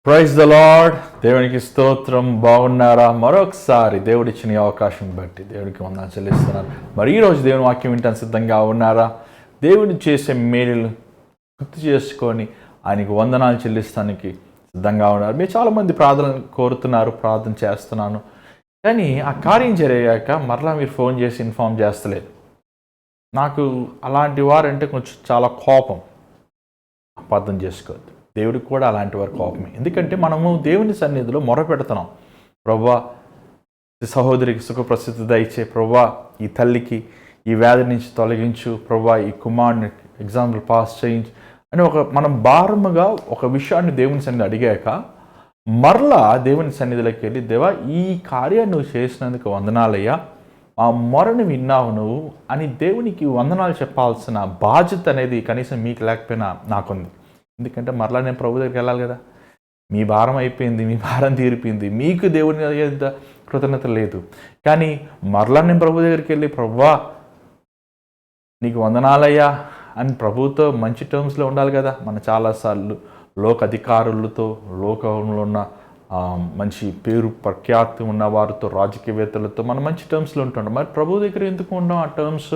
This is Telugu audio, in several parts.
Praise the lord. దేవునికి స్తోత్రం. బాగున్నారా? మరొకసారి దేవుడిచ్చిన ఈ అవకాశం బట్టి దేవుడికి వందనాలు చెల్లిస్తున్నారు. మరి ఈరోజు దేవుని వాక్యం వింటానికి సిద్ధంగా ఉన్నారా? దేవుడు చేసే మేలులు గుర్తు చేసుకొని ఆయనకి వందనాలు చెల్లిస్తానికి సిద్ధంగా ఉన్నారు. మీరు చాలామంది ప్రార్థన కోరుతున్నారు, ప్రార్థన చేస్తున్నాను, కానీ ఆ కార్యం జరిగాక మరలా మీరు ఫోన్ చేసి ఇన్ఫామ్ చేస్తలేదు. నాకు అలాంటి వారంటే కొంచెం చాలా కోపం. అపార్థం చేసుకోవద్దు, దేవుడికి కూడా అలాంటి వారి కోపమే. ఎందుకంటే మనము దేవుని సన్నిధిలో మొరపెడుతున్నాం, ప్రభువా సహోదరికి సుఖప్రసిద్ధి దయచే, ప్రభువా ఈ తల్లికి ఈ వ్యాధి నుంచి తొలగించు, ప్రభువా ఈ కుమారుని ఎగ్జాంపుల్ పాస్ చేయించు అని మనం భారముగా ఒక విషయాన్ని దేవుని సన్నిధి అడిగాక మరలా దేవుని సన్నిధిలోకి వెళ్ళి, దేవా ఈ కార్యాన్ని నువ్వు చేసినందుకు వందనాలయ్యా, ఆ మొరను విన్నావు నువ్వు అని దేవునికి వందనాలు చెప్పాల్సిన బాధ్యత అనేది కనీసం మీకు లేకపోయినా నాకుంది. ఎందుకంటే మరలా నేను ప్రభు దగ్గరికి వెళ్ళాలి కదా. మీ భారం అయిపోయింది, మీ భారం తీరిపోయింది, మీకు దేవుని కృతజ్ఞత లేదు. కానీ మరలా నేను ప్రభు దగ్గరికి వెళ్ళి, ప్రభువా నీకు వందనాలయ్యా అని ప్రభుతో మంచి టర్మ్స్లో ఉండాలి కదా. మన చాలాసార్లు లోక అధికారులతో, లోకంలో ఉన్న మంచి పేరు ప్రఖ్యాతి ఉన్న వారితో, రాజకీయవేత్తలతో మనం మంచి టర్మ్స్లో ఉంటుంటాం. మరి ప్రభు దగ్గర ఎందుకు ఉండం ఆ టర్మ్స్?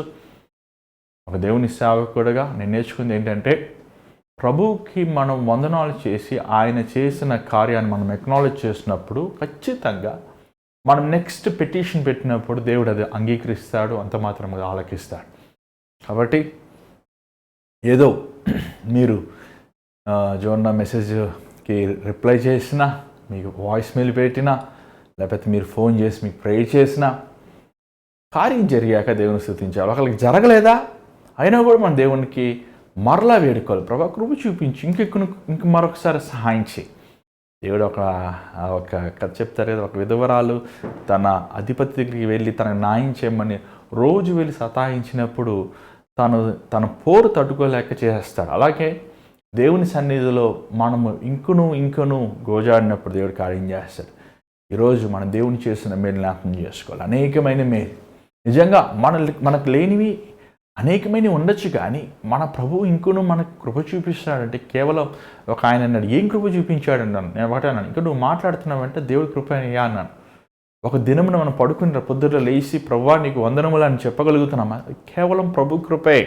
ఒక దేవుని సేవకుడుగా నేను నేర్చుకుంది ఏంటంటే, ప్రభువుకి మనం వందనాలు చేసి ఆయన చేసిన కార్యాన్ని మనం ఎక్నాలెడ్జ్ చేసినప్పుడు ఖచ్చితంగా మనం నెక్స్ట్ పిటిషన్ పెట్టినప్పుడు దేవుడు అది అంగీకరిస్తాడు, అంత మాత్రమే ఆలకిస్తాడు. కాబట్టి ఏదో మీరు జోన్న మెసేజ్కి రిప్లై చేసినా, మీకు వాయిస్ మెయిల్ పెట్టినా, లేకపోతే మీరు ఫోన్ చేసి మీకు ప్రేయర్ చేసినా, కార్యం జరిగాక దేవుని స్తుతించాలి. ఒకరికి జరగలేదా అయినా కూడా మన దేవునికి మరలా వేడుకోవాలి, ప్రభా కృప చూపించి ఇంక మరొకసారి సహాయం చేయి. దేవుడు ఒక కథ చెప్తారు కదా, ఒక విధవరాలు తన అధిపతి దగ్గరికి వెళ్ళి తనకు న్యాయం చేయమని రోజు వెళ్ళి సతాయించినప్పుడు తన పోరు తట్టుకోలేక చేస్తాడు. అలాగే దేవుని సన్నిధిలో మనము ఇంకను గోజాడినప్పుడు దేవుడు కార్యం చేస్తాడు. ఈరోజు మనం దేవుని చేసిన మేలు జ్ఞాపకం చేసుకోవాలి. అనేకమైన మేలు నిజంగా మనకు లేనివి అనేకమైనవి ఉండొచ్చు, కానీ మన ప్రభువు ఇంకను మనకు కృప చూపిస్తాడంటే కేవలం ఒక ఆయన అన్నాడు, ఏం కృప చూపించాడు అన్నాను. నేను ఒకటే అన్నాను, ఇంకా నువ్వు మాట్లాడుతున్నావంటే దేవుడి కృప అయ్యా అన్నాను. ఒక దినమున మనం పడుకున్న పొద్దుట లేచి ప్రభువా నీకు వందనములు అని చెప్పగలుగుతున్నామా? కేవలం ప్రభు కృపే.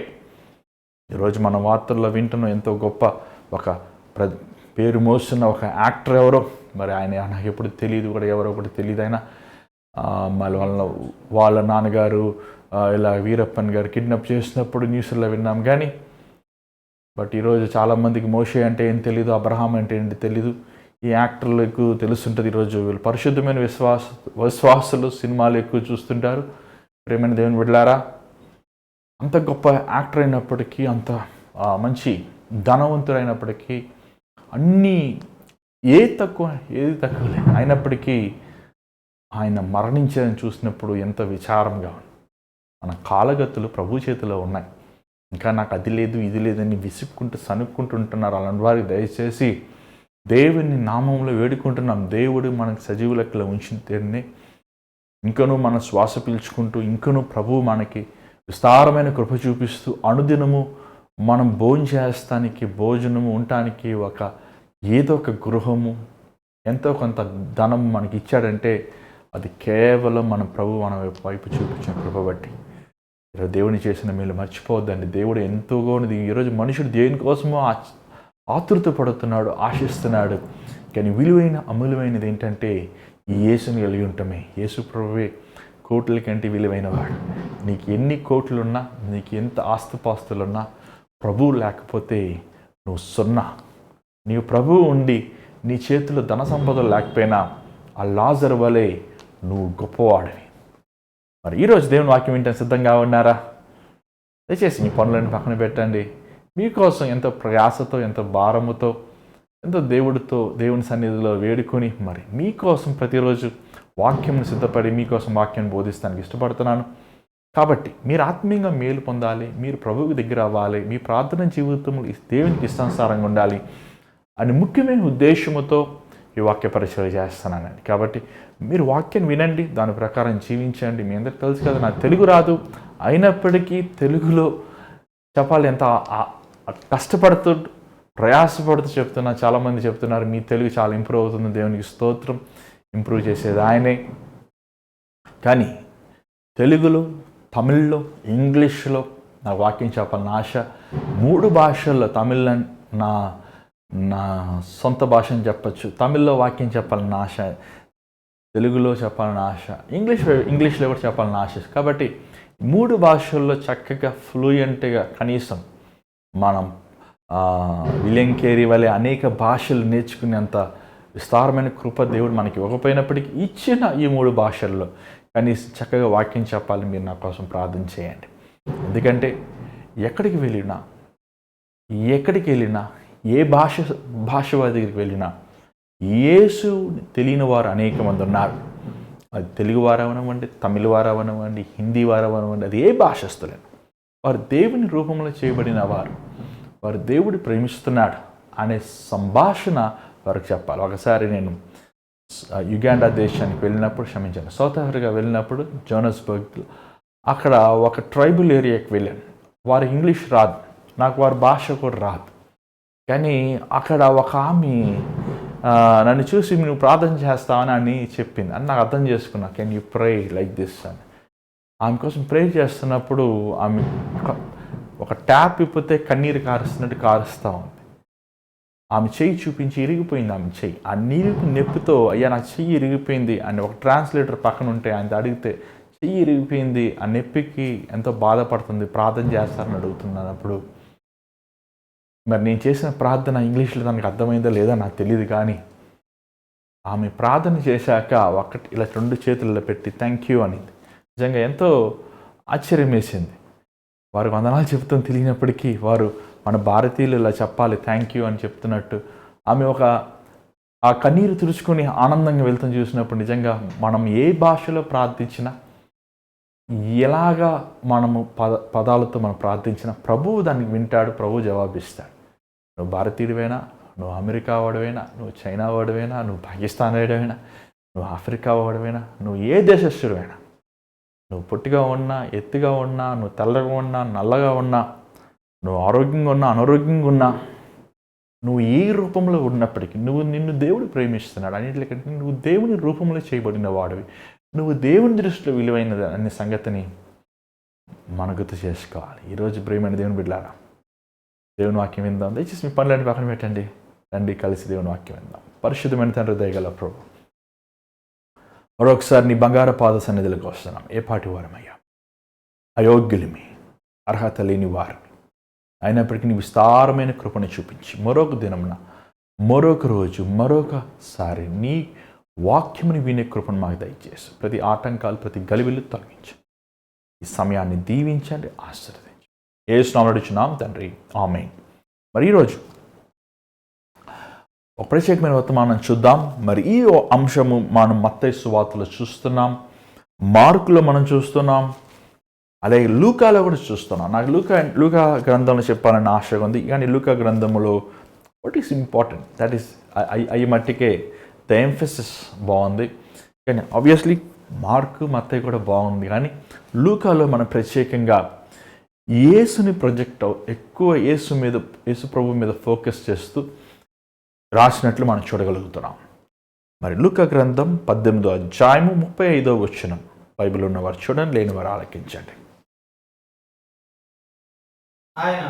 ఈరోజు మన వార్తల్లో వింటున్న ఎంతో గొప్ప ఒక పేరు మోస్తున్న ఒక యాక్టర్ ఎవరో, మరి ఆయన నాకు ఎప్పుడు తెలియదు కూడా, ఎవరో కూడా తెలియదు. అయినా మళ్ళీ వాళ్ళ నాన్నగారు ఇలా వీరప్పన్ గారు కిడ్నాప్ చేసినప్పుడు న్యూస్లో విన్నాం. కానీ ఈరోజు చాలామందికి మోషే అంటే ఏం తెలీదు, అబ్రహాం అంటే ఏంటి తెలీదు. ఈ యాక్టర్లకు తెలుస్తుంటుంది. ఈరోజు వీళ్ళు పరిశుద్ధమైన విశ్వాసులు సినిమాలు ఎక్కువ చూస్తుంటారు. ప్రేమైన దేవుని బిడ్డలారా, అంత గొప్ప యాక్టర్ అయినప్పటికీ, అంత మంచి ధనవంతుడైనప్పటికీ, అన్నీ ఏది తక్కువ లేదు అయినప్పటికీ ఆయన మరణించాలని చూసినప్పుడు ఎంత విచారంగా ఉంది. మన కాలగతులు ప్రభు చేతిలో ఉన్నాయి. ఇంకా నాకు అది లేదు ఇది లేదని సనుక్కుంటుంటున్నారు. అలాంటి వారికి దయచేసి దేవుని నామంలో వేడుకుంటున్నాం. దేవుడు మనకు సజీవ లెక్కలో ఉంచిన తీరుని ఇంకనూ మన శ్వాస పీల్చుకుంటూ, ఇంకనూ ప్రభువు మనకి విస్తారమైన కృప చూపిస్తూ, అనుదినము మనం భోజనానికి భోజనము ఉండటానికి ఏదో ఒక గృహము, ఎంతో కొంత ధనం మనకి ఇచ్చాడంటే అది కేవలం మన ప్రభు మన వైపు చూపించిన కృప బట్టి. ఈరోజు దేవుని చేసిన మేలు మర్చిపోవద్దండి. దేవుడు ఎంతోగా ఉన్నది. ఈరోజు మనుషుడు దేని కోసమో ఆతృత పడుతున్నాడు, ఆశిస్తున్నాడు. కానీ విలువైన అమూల్యమైనది ఏంటంటే ఈ యేసుని కలిగి ఉండటమే. యేసు ప్రభువే కోట్ల కంటే విలువైన వాడు. నీకు ఎన్ని కోట్లున్నా, నీకు ఎంత ఆస్తుపాస్తులున్నా, ప్రభువు లేకపోతే నువ్వు సున్నా. నీవు ప్రభువు ఉండి నీ చేతిలో ధన సంపదలు లేకపోయినా ఆ లాజరు వలె నువ్వు గొప్పవాడివి. మరి ఈరోజు దేవుని వాక్యం వింటే సిద్ధంగా ఉన్నారా? దయచేసి మీ పనులను పక్కన పెట్టండి. మీకోసం ఎంతో ప్రయాసతో, ఎంతో భారముతో, ఎంతో దేవుని సన్నిధిలో వేడుకొని మరి మీకోసం ప్రతిరోజు వాక్యంను సిద్ధపడి మీకోసం వాక్యాన్ని బోధిస్తానికి ఇష్టపడుతున్నాను. కాబట్టి మీరు ఆత్మీయంగా మేలు పొందాలి, మీరు ప్రభువుకి దగ్గర అవ్వాలి, మీ ప్రార్థన జీవితంలో దేవునికి ఇష్టానుసారంగా ఉండాలి అని ముఖ్యమైన ఉద్దేశంతో ఈ వాక్య పరిచయం చేస్తున్నానండి. కాబట్టి మీరు వాక్యాన్ని వినండి, దాని ప్రకారం జీవించండి. మీ అందరికి తెలుసు కదా, నాకు తెలుగు రాదు, అయినప్పటికీ తెలుగులో చెప్పాలి ఎంత కష్టపడుతూ ప్రయాసపడుతూ చెప్తున్నా. చాలామంది చెప్తున్నారు మీ తెలుగు చాలా ఇంప్రూవ్ అవుతుంది, దేవునికి స్తోత్రం. ఇంప్రూవ్ చేసేది ఆయనే. కానీ తెలుగులో, తమిళ్లో, ఇంగ్లీష్లో నా వాక్యం చెప్పాలని ఆశ. 3 భాషల్లో, తమిళ్ నా నా సొంత భాష అని చెప్పచ్చు, తమిళ్లో వాక్యం చెప్పాలని ఆశ, తెలుగులో చెప్పాలని ఆశ, ఇంగ్లీష్లో కూడా చెప్పాలని ఆశ. కాబట్టి 3 భాషల్లో చక్కగా ఫ్లూయెంట్గా కనీసం మనం విలియం కేరీ వలె అనేక భాషలు నేర్చుకునేంత విస్తారమైన కృప దేవుడు మనకి ఇవ్వకపోయినప్పటికీ ఇచ్చిన ఈ 3 భాషల్లో కనీసం చక్కగా వాక్యం చెప్పాలని మీరు నా కోసం ప్రార్థన చేయండి. ఎందుకంటే ఎక్కడికి వెళ్ళినా, ఏ భాషవాది దగ్గరికి వెళ్ళినా యేసు తెలియని వారు అనేక మంది ఉన్నారు. అది తెలుగు వారు అవనివ్వండి, తమిళ వారు అవనివ్వండి, హిందీ వారు అవనివ్వండి, అది ఏ భాషస్తులేను, వారు దేవుని రూపంలో చేయబడిన వారు దేవుడు ప్రేమిస్తున్నాడు అనే సంభాషణ వారికి చెప్పాలి. ఒకసారి నేను యుగాండా దేశానికి వెళ్ళినప్పుడు, సౌత్ ఆఫ్రికా వెళ్ళినప్పుడు జోనస్బర్గ్, అక్కడ ఒక ట్రైబల్ ఏరియాకి వెళ్ళాను. వారు ఇంగ్లీష్ రాదు, నాకు వారి భాష కూడా రాదు. కానీ అక్కడ ఒక ఆమె నన్ను చూసి నువ్వు ప్రార్థన చేస్తావని అని చెప్పింది. అని నాకు అర్థం చేసుకున్నా. Can you pray like this అని. ఆమె కోసం ప్రే చేస్తున్నప్పుడు ఆమె ఒక ట్యాప్ ఇప్పితే కన్నీరు కారుస్తున్నట్టు కారుస్తూ ఉంది. ఆమె చెయ్యి చూపించి ఇరిగిపోయింది. ఆమె చెయ్యి ఆ నీరు నొప్పితో, అయ్యా నా చెయ్యి ఇరిగిపోయింది అని ఒక ట్రాన్స్లేటర్ పక్కన ఉంటే ఆయన అడిగితే, చెయ్యి ఇరిగిపోయింది ఆ నొప్పికి ఎంతో బాధపడుతుంది, ప్రార్థన చేస్తారని అడుగుతున్నాను. అప్పుడు మరి నేను చేసిన ప్రార్థన ఇంగ్లీష్లో దానికి అర్థమైందో లేదో నాకు తెలియదు. కానీ ఆమె ప్రార్థన చేశాక ఇలా 2 చేతుల్లో పెట్టి థ్యాంక్ యూ అనింది. నిజంగా ఎంతో ఆశ్చర్యం వేసింది. వారు వందనాలు చెబుతాం తెలియనప్పటికీ వారు మన భారతీయులు ఇలా చెప్పాలి థ్యాంక్ యూ అని చెప్తున్నట్టు ఆమె ఆ కన్నీరు తుడుచుకొని ఆనందంగా వెళ్తాం చూసినప్పుడు నిజంగా మనం ఏ భాషలో ప్రార్థించినా, ఎలాగా మనము పదాలతో మనం ప్రార్థించినా ప్రభువు దానికి వింటాడు, ప్రభువు జవాబిస్తాడు. నువ్వు భారతీయుడివైనా, నువ్వు అమెరికా వాడివైనా, నువ్వు చైనా వాడివైనా, నువ్వు పాకిస్తాన్ వాడివైనా, నువ్వు ఆఫ్రికా వాడివైనా, నువ్వు ఏ దేశస్తుడివైనా, నువ్వు పొట్టిగా ఉన్నా, ఎత్తుగా ఉన్నా, నువ్వు తెల్లగా ఉన్నా, నల్లగా ఉన్నా, నువ్వు ఆరోగ్యంగా ఉన్నా, అనారోగ్యంగా ఉన్నా, నువ్వు ఏ రూపంలో ఉన్నప్పటికీ నిన్ను దేవుడు ప్రేమిస్తున్నాడు. అన్నింటికంటే నువ్వు దేవుని రూపంలో చేయబడిన వాడివి, నువ్వు దేవుని దృష్టిలో విలువైనది అనే సంగతిని మన గుర్తు చేసుకోవాలి. ఈరోజు ప్రేమైన దేవుని బిడ్డలారా, దేవుని వాక్యం విందాం. దయచేసి మీ పనులన్నీ పక్కన పెట్టండి, రండి కలిసి దేవుని వాక్యం విందాం. పరిశుద్ధమైన తండ్రి, దయగల ప్రభు, మరొకసారి నీ బంగారు పాద సన్నిధిలోకి వస్తున్నాం. ఏ పాటి వారమయ్యా, అయోగ్యులమి, అర్హత లేని వారిని, అయినప్పటికీ నీ విస్తారమైన కృపను చూపించి మరొక దినమున, మరొక రోజు, మరొకసారి నీ వాక్యముని వినే కృపను మాకు దయచేసి ప్రతి ఆటంకాలు, ప్రతి గలిబిలు తొలగించండి. ఈ సమయాన్ని దీవించండి, ఆశీర్వదించండి. యేసు నామములో అడుగుచున్నాం తండ్రి, ఆమేన్. మరి ఈరోజు ఒక ప్రత్యేకమైన వర్తమానం చూద్దాం. మరి ఈ అంశము మనం మత్తయి సువార్తలో చూస్తున్నాం, మార్కులో మనం చూస్తున్నాం, అలాగే లూకాలో కూడా చూస్తున్నాం. నాకు లూకా గ్రంథంలో చెప్పాలని ఆశగా ఉంది. కానీ లూకా గ్రంథంలో what is important, that is అయ్యి మట్టికే ద ఎంఫసిస్ బాగుంది. కానీ ఆబ్వియస్లీ మార్కు, మత్తయి కూడా బాగుంది. కానీ లూకాలో మనం ప్రత్యేకంగా యేసుని ఎక్కువ యేసు ప్రభు మీద ఫోకస్ చేస్తూ రాసినట్లు మనం చూడగలుగుతున్నాం. మరి లూకా గ్రంథం 18వ అధ్యాయము 35వ వచనం. బైబిల్ ఉన్నవారు చూడండి, లేని వారు ఆలకించండి. ఆయన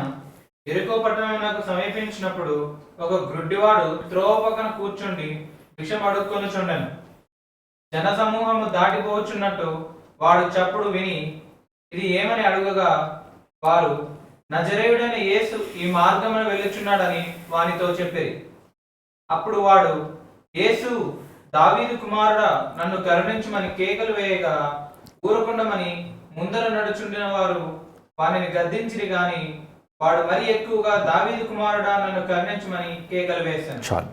యెరికో పట్టణమునకు సమీపించినప్పుడు ఒక గ్రుడ్డివాడు త్రోవ పక్కన కూర్చుండి భిక్షం అడుక్కొనుచుండెను. జనసమూహము దాటిపోవచ్చున్నట్టు వాడు చప్పుడు విని ఇది ఏమని అడుగగా, వారు నజరేయుడైన యేసు ఈ మార్గమున వెళ్ళుచున్నాడని వానితో చెప్పిరి. అప్పుడు వాడు, యేసు దావీదు కుమారుడా, నన్ను కరుణించుమని కేకలు వేయగా ఊరకుండమని ముందర నడుచుండిన వారు వానిని గద్దించిరి. గాని వాడు మరి ఎక్కువగా, దావీదు కుమారుడా, నన్ను కరుణించుమని కేకలు వేశాను. చాలు.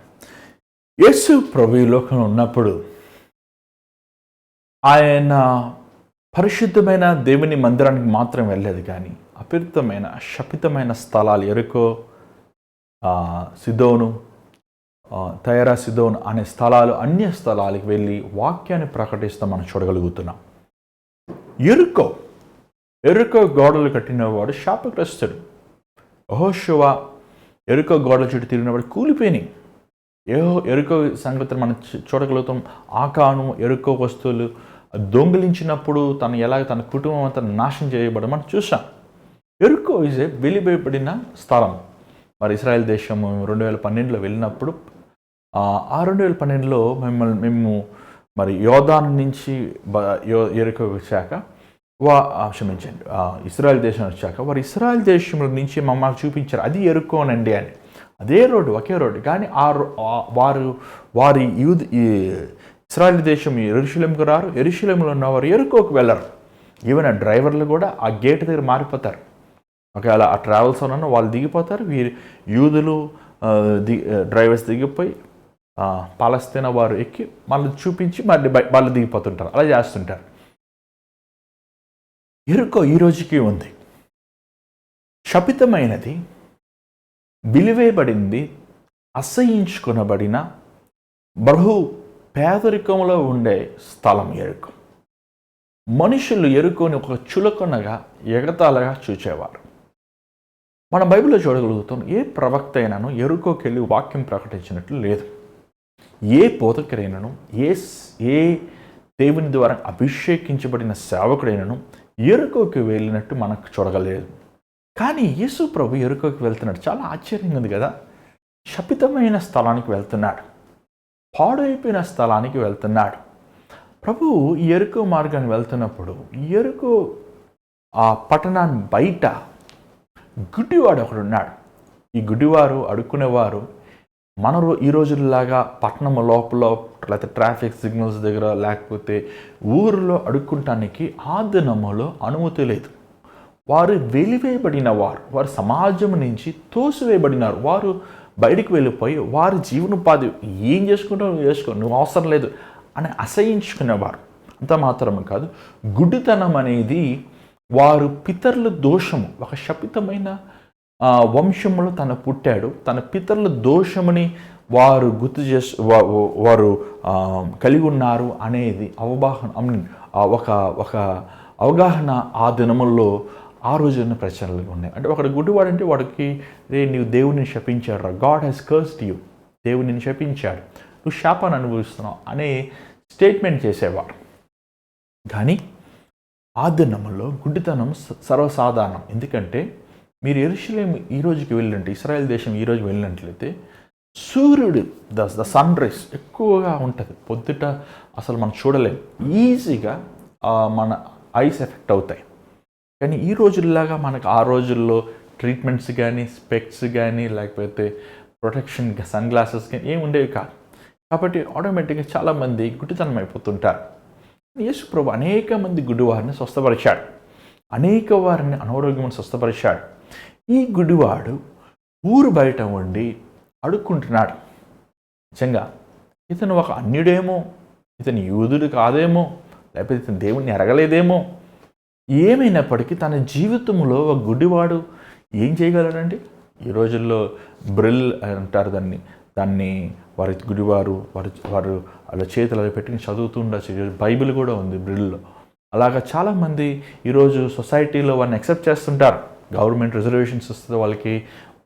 యేసు ప్రభు ఈ లోకంలో ఉన్నప్పుడు ఆయన పరిశుద్ధమైన దేవుని మందిరానికి మాత్రం వెళ్ళలేదు. కానీ అపరితమైన, శపితమైన స్థలాలు, యెరికో, సిదోను, తయరా, సిదోను అనే స్థలాలు, అన్య స్థలాలకు వెళ్ళి వాక్యాన్ని ప్రకటిస్తూ మనం చూడగలుగుతున్నాం. యెరికో గోడలు కట్టినవాడు శాపగ్రస్తుడు. యెహోషువ ఎరుకో గోడల చుట్టూ తిరిగినప్పుడు కూలిపోయినాయి. ఎరుకో సంగతులు మనం చూడగలుగుతాం. ఆకాను ఎరుకో వస్తువులు దొంగిలించినప్పుడు తన కుటుంబం అంతా నాశనం చేయబడి మనం చూసాం. ఎరుకో ఈజ్ ఏ వెలివేయబడిన స్థలం. మరి ఇశ్రాయేల్ దేశము 2012లో వెళ్ళినప్పుడు ఆ 2012లో మేము మరి యోర్దాను నుంచి ఎరుకో వచ్చాక క్షమించండి ఇశ్రాయేల్ దేశం వచ్చాక వారు ఇశ్రాయేల్ దేశంలో నుంచి మమ్మల్ని చూపించారు, అది ఎరుకోనండి అని. అదే రోడ్డు, ఒకే రోడ్డు. కానీ వారి ఇశ్రాయేల్ దేశం యెరూషలేముకు రారు, యెరూషలేములో ఉన్నవారు ఎరుకోకు వెళ్ళరు. ఈవెన్ ఆ డ్రైవర్లు కూడా ఆ గేట్ దగ్గర మారిపోతారు. ఒకవేళ ఆ ట్రావెల్స్ ఉన్న వాళ్ళు దిగిపోతారు, యూదులు డ్రైవర్స్ దిగిపోయి పాలస్తీనా వారు ఎక్కి మళ్ళీ చూపించి మళ్ళీ వాళ్ళు దిగిపోతుంటారు. అలా చేస్తుంటారు. ఎరుకో ఈ రోజుకి ఉంది. శపితమైనది, విలువేయబడింది, అసహ్యించుకొనబడిన బహు పేదరికంలో ఉండే స్థలం ఎరుకో. మనుషులు ఎరుకోని ఒక చులకనగా ఎగతాళగా చూచేవారు. మనం బైబిల్లో చూడగలుగుతాం, ఏ ప్రవక్త అయినాను ఎరుకోకి వెళ్ళి వాక్యం ప్రకటించినట్లు లేదు. ఏ బోధకుడైనను ఏ దేవుని ద్వారా అభిషేకించబడిన సేవకుడైనను ఎరుకోకి వెళ్ళినట్టు మనకు చూడగలేదు. కానీ యేసు ప్రభు ఎరుకోకి వెళ్తున్నాడు. చాలా ఆశ్చర్యంగా ఉంది కదా. శపితమైన స్థలానికి వెళ్తున్నాడు, పాడైపోయిన స్థలానికి వెళ్తున్నాడు. ప్రభు ఈ ఎరుకో మార్గాన్ని వెళ్తున్నప్పుడు ఎరుకో ఆ పట్టణాన్ని బయట గుడ్డివాడు ఒకడున్నాడు. ఈ గుడ్డివారు అడుక్కునేవారు ఈ రోజుల్లాగా పట్టణం లోపల లేకపోతే ట్రాఫిక్ సిగ్నల్స్ దగ్గర లేకపోతే ఊరిలో అడుక్కుంటానికి ఆ దినములో అనుమతి లేదు. వారు వెలివేయబడిన వారు సమాజం నుంచి తోసివేయబడినారు. వారు బయటికి వెళ్ళిపోయి వారి జీవనోపాధి ఏం చేసుకుంటారో చేసుకో, నువ్వు అవసరం లేదు అని అసహించుకునేవారు. అంత మాత్రమే కాదు, గుడ్డితనం అనేది వారు పితరుల దోషము, ఒక శపితమైన వంశంలో తను పుట్టాడు. తన పితరుల దోషముని వారు గుర్తు చేసి వారు కలిగి ఉన్నారు అనేది ఒక అవగాహన ఆ దినముల్లో ఆ రోజున ప్రచారాలు ఉన్నాయి. అంటే ఒకడు గుడ్డివాడంటే వాడికి నీవు దేవుడిని శపించాడు, గాడ్ హ్యాస్ కర్స్డ్ యూ, దేవుడిని శపించాడు, నువ్వు శాపాన్ని అనుభవిస్తున్నావు అనే స్టేట్మెంట్ చేసేవాడు. కానీ ఆ దినములో గుడ్డితనం సర్వసాధారణం. ఎందుకంటే మీరు యెరూషలేము ఈ రోజుకి వెళ్ళినట్టు, ఇశ్రాయేల్ దేశం ఈ రోజు వెళ్ళినట్లయితే సూర్యుడు ద సన్ రైస్ ఎక్కువగా ఉంటుంది. పొద్దుట అసలు మనం చూడలేము, ఈజీగా మన ఐస్ ఎఫెక్ట్ అవుతాయి. కానీ ఈ రోజుల్లాగా మనకు ఆ రోజుల్లో ట్రీట్మెంట్స్ కానీ స్పెక్స్ కానీ లేకపోతే ప్రొటెక్షన్ సన్ గ్లాసెస్ కానీ ఏమి ఉండేవి కాదు. కాబట్టి ఆటోమేటిక్గా చాలామంది గుడ్డితనం అయిపోతుంటారు. యేసు ప్రభు అనేక మంది గుడ్డివారిని స్వస్థపరిచాడు, అనేక వారిని అనారోగ్యమును స్వస్థపరిచాడు. ఈ గుడివాడు ఊరు బయట ఉండి అడుక్కుంటున్నాడు. నిజంగా ఇతను ఒక అన్యుడేమో, ఇతను యూదుడు కాదేమో, లేకపోతే ఇతను దేవుణ్ణి ఎరగలేదేమో, ఏమైనప్పటికీ తన జీవితంలో ఒక గుడివాడు ఏం చేయగలడండి? ఈ రోజుల్లో బ్రిల్ అంటారు దాన్ని వారి గుడివారు వారు వాళ్ళ చేతులు పెట్టుకుని చదువుతూ ఉండొచ్చు. బైబిల్ కూడా ఉంది బ్రిల్లో. అలాగా చాలామంది ఈరోజు సొసైటీలో వారిని యాక్సెప్ట్ చేస్తుంటారు. గవర్నమెంట్ రిజర్వేషన్స్ వస్తుంది,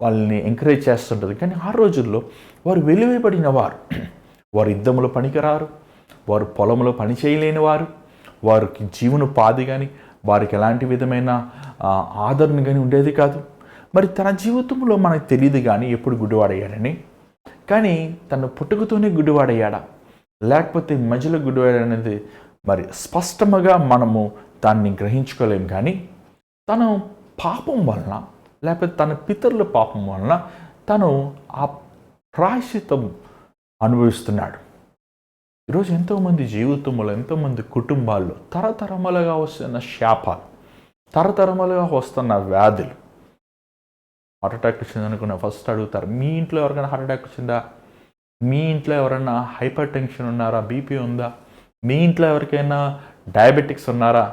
వాళ్ళని ఎంకరేజ్ చేస్తుంటుంది. కానీ ఆ రోజుల్లో వారు వెలివేయబడిన వారు యుద్ధంలో పనికిరారు, వారు పొలంలో పని చేయలేని వారికి జీవనోపాధి కానీ వారికి ఎలాంటి విధమైన ఆదరణ కానీ ఉండేది కాదు. మరి తన జీవితంలో మనకు తెలియదు కానీ ఎప్పుడు గుడ్డివాడయ్యాడని. కానీ తను పుట్టుకతోనే గుడ్డివాడయ్యాడా లేకపోతే మధ్యలో గుడ్డివాడనేది మరి స్పష్టంగా మనము దాన్ని గ్రహించుకోలేము. కానీ తను పాపం వలన లేకపోతే తన పితరుల పాపం వలన తను ఆ ప్రాయశ్చిత్తం అనుభవిస్తున్నాడు. ఈరోజు ఎంతోమంది జీవితంలో ఎంతోమంది కుటుంబాల్లో తరతరములుగా వస్తున్న శాపాలు, తరతరములుగా వస్తున్న వ్యాధులు. హార్ట్ అటాక్ వచ్చిందనుకున్న ఫస్ట్ అడుగుతారు, మీ ఇంట్లో ఎవరికైనా హార్ట్ అటాక్ వచ్చిందా? మీ ఇంట్లో ఎవరైనా హైపర్ టెన్షన్ ఉన్నారా? బీపీ ఉందా? మీ ఇంట్లో ఎవరికైనా డయాబెటిక్స్ ఉన్నారా?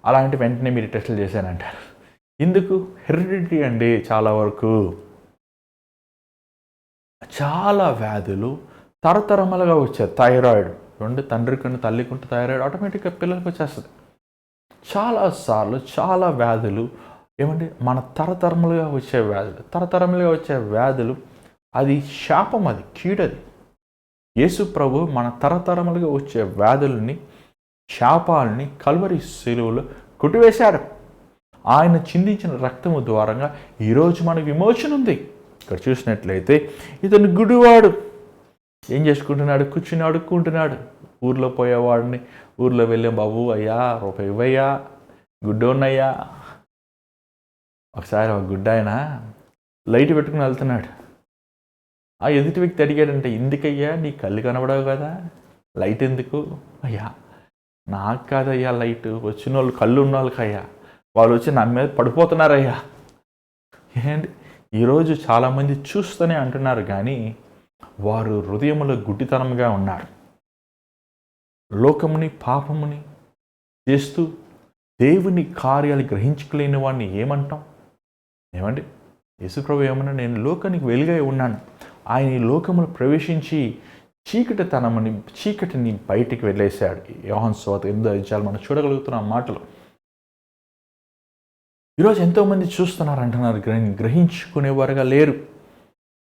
అలాంటి వెంటనే మీరు టెస్టులు చేశానంటారు. ఎందుకు? హెరిడిటీ అండి. చాలా వరకు చాలా వ్యాధులు తరతరములుగా వచ్చాయి. థైరాయిడ్ తండ్రి కన్నా తల్లికుంటే థైరాయిడ్ ఆటోమేటిక్గా పిల్లలకు వచ్చేస్తుంది. చాలాసార్లు చాలా వ్యాధులు ఏమంటే మన తరతరములుగా వచ్చే వ్యాధులు అది శాపం, అది కీడది. యేసు ప్రభు మన తరతరములుగా వచ్చే వ్యాధుల్ని, శాపాలని కల్వరి శిలువలో కొట్టివేశాడు. ఆయన చిందించిన రక్తము ద్వారంగా ఈరోజు మనకు విమోచన ఉంది. ఇక్కడ చూసినట్లయితే ఇతను గుడివాడు ఏం చేసుకుంటున్నాడు? కూర్చుని అడుక్కుంటున్నాడు. ఊర్లో పోయేవాడిని, ఊర్లో వెళ్ళే బాబు అయ్యా రూపాయి ఇవ్వయ్యా, గుడ్డోన్నయ్యా. ఒకసారి ఒక గుడ్డ ఆయన లైట్ పెట్టుకుని వెళ్తున్నాడు. ఆ ఎదుటి వ్యక్తి అడిగాడంటే, ఎందుకయ్యా నీ కళ్ళు కనబడవు కదా, లైట్ ఎందుకు? అయ్యా నాకు కాదయ్యా లైట్, వచ్చిన వాళ్ళు కళ్ళు ఉన్న వాళ్ళకయ్యా, వాళ్ళు వచ్చి నా మీద పడిపోతున్నారయ్యా. ఏంటి ఈరోజు చాలామంది చూస్తూనే అంటున్నారు కానీ వారు హృదయంలో గుడ్డితనంగా ఉన్నారు. లోకముని పాపముని చేస్తూ దేవుని కార్యాలు గ్రహించుకోలేని వాడిని ఏమంటాం? ఏమండి యేసుప్రభు ఏమన్నా, నేను లోకానికి వెలుగై ఉన్నాను, ఆయన ఈ లోకమును ప్రవేశించి చీకటిని బయటికి వెళ్ళేశాడు. యోహాను సువార్త 8వ అధ్యాయం మనం చూడగలుగుతున్నాం మాటలు. ఈరోజు ఎంతోమంది చూస్తున్నారు అంటున్నారు, గ్రహించుకునేవారుగా లేరు.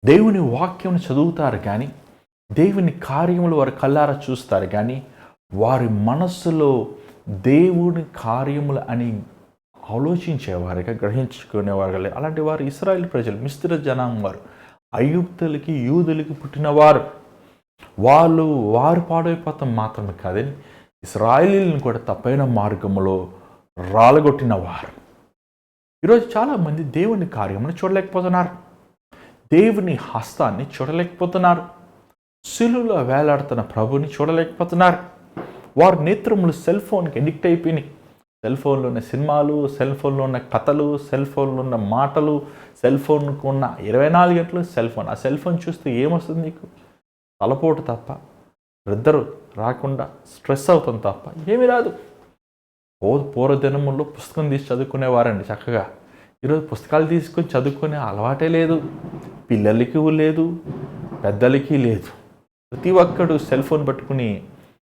దేవుని వాక్యం చదువుతారు కానీ దేవుని కార్యములు వారు కళ్ళారా చూస్తారు కానీ వారి మనస్సులో దేవుని కార్యములు అని ఆలోచించేవారుగా, గ్రహించుకునేవారుగా లేరు. అలాంటి వారు ఇశ్రాయేలు ప్రజలు, మిస్త్ర జనాంగం వారు, ఐగుప్తులకి యూదులకి పుట్టినవారు. వారు పాడైపోతాం మాత్రమే కాదని ఇశ్రాయేలీలను కూడా తప్పైన మార్గంలో రాలగొట్టినవారు. ఈరోజు చాలామంది దేవుని కార్యమును చూడలేకపోతున్నారు, దేవుని హస్తాన్ని చూడలేకపోతున్నారు, శిలువలో వేలాడుతున్న ప్రభుని చూడలేకపోతున్నారు. వారి నేత్రములు సెల్ ఫోన్కి అడిక్ట్ అయిపోయినాయి. సెల్ ఫోన్లో ఉన్న సినిమాలు, సెల్ ఫోన్లో ఉన్న కథలు, సెల్ ఫోన్లో ఉన్న మాటలు, సెల్ ఫోన్కు ఉన్న 24 గంటలు సెల్ ఫోన్. ఆ సెల్ ఫోన్ చూస్తే ఏమొస్తుంది నీకు? తలపోటు తప్ప, నిద్ర రాకుండా స్ట్రెస్ అవుతుంది తప్ప ఏమీ రాదు. పూర్వదినముల్లో పుస్తకం తీసి చదువుకునేవారండి చక్కగా. ఈరోజు పుస్తకాలు తీసుకొని చదువుకునే అలవాటే లేదు, పిల్లలకి లేదు, పెద్దలకి లేదు. ప్రతి ఒక్కడు సెల్ ఫోన్ పట్టుకుని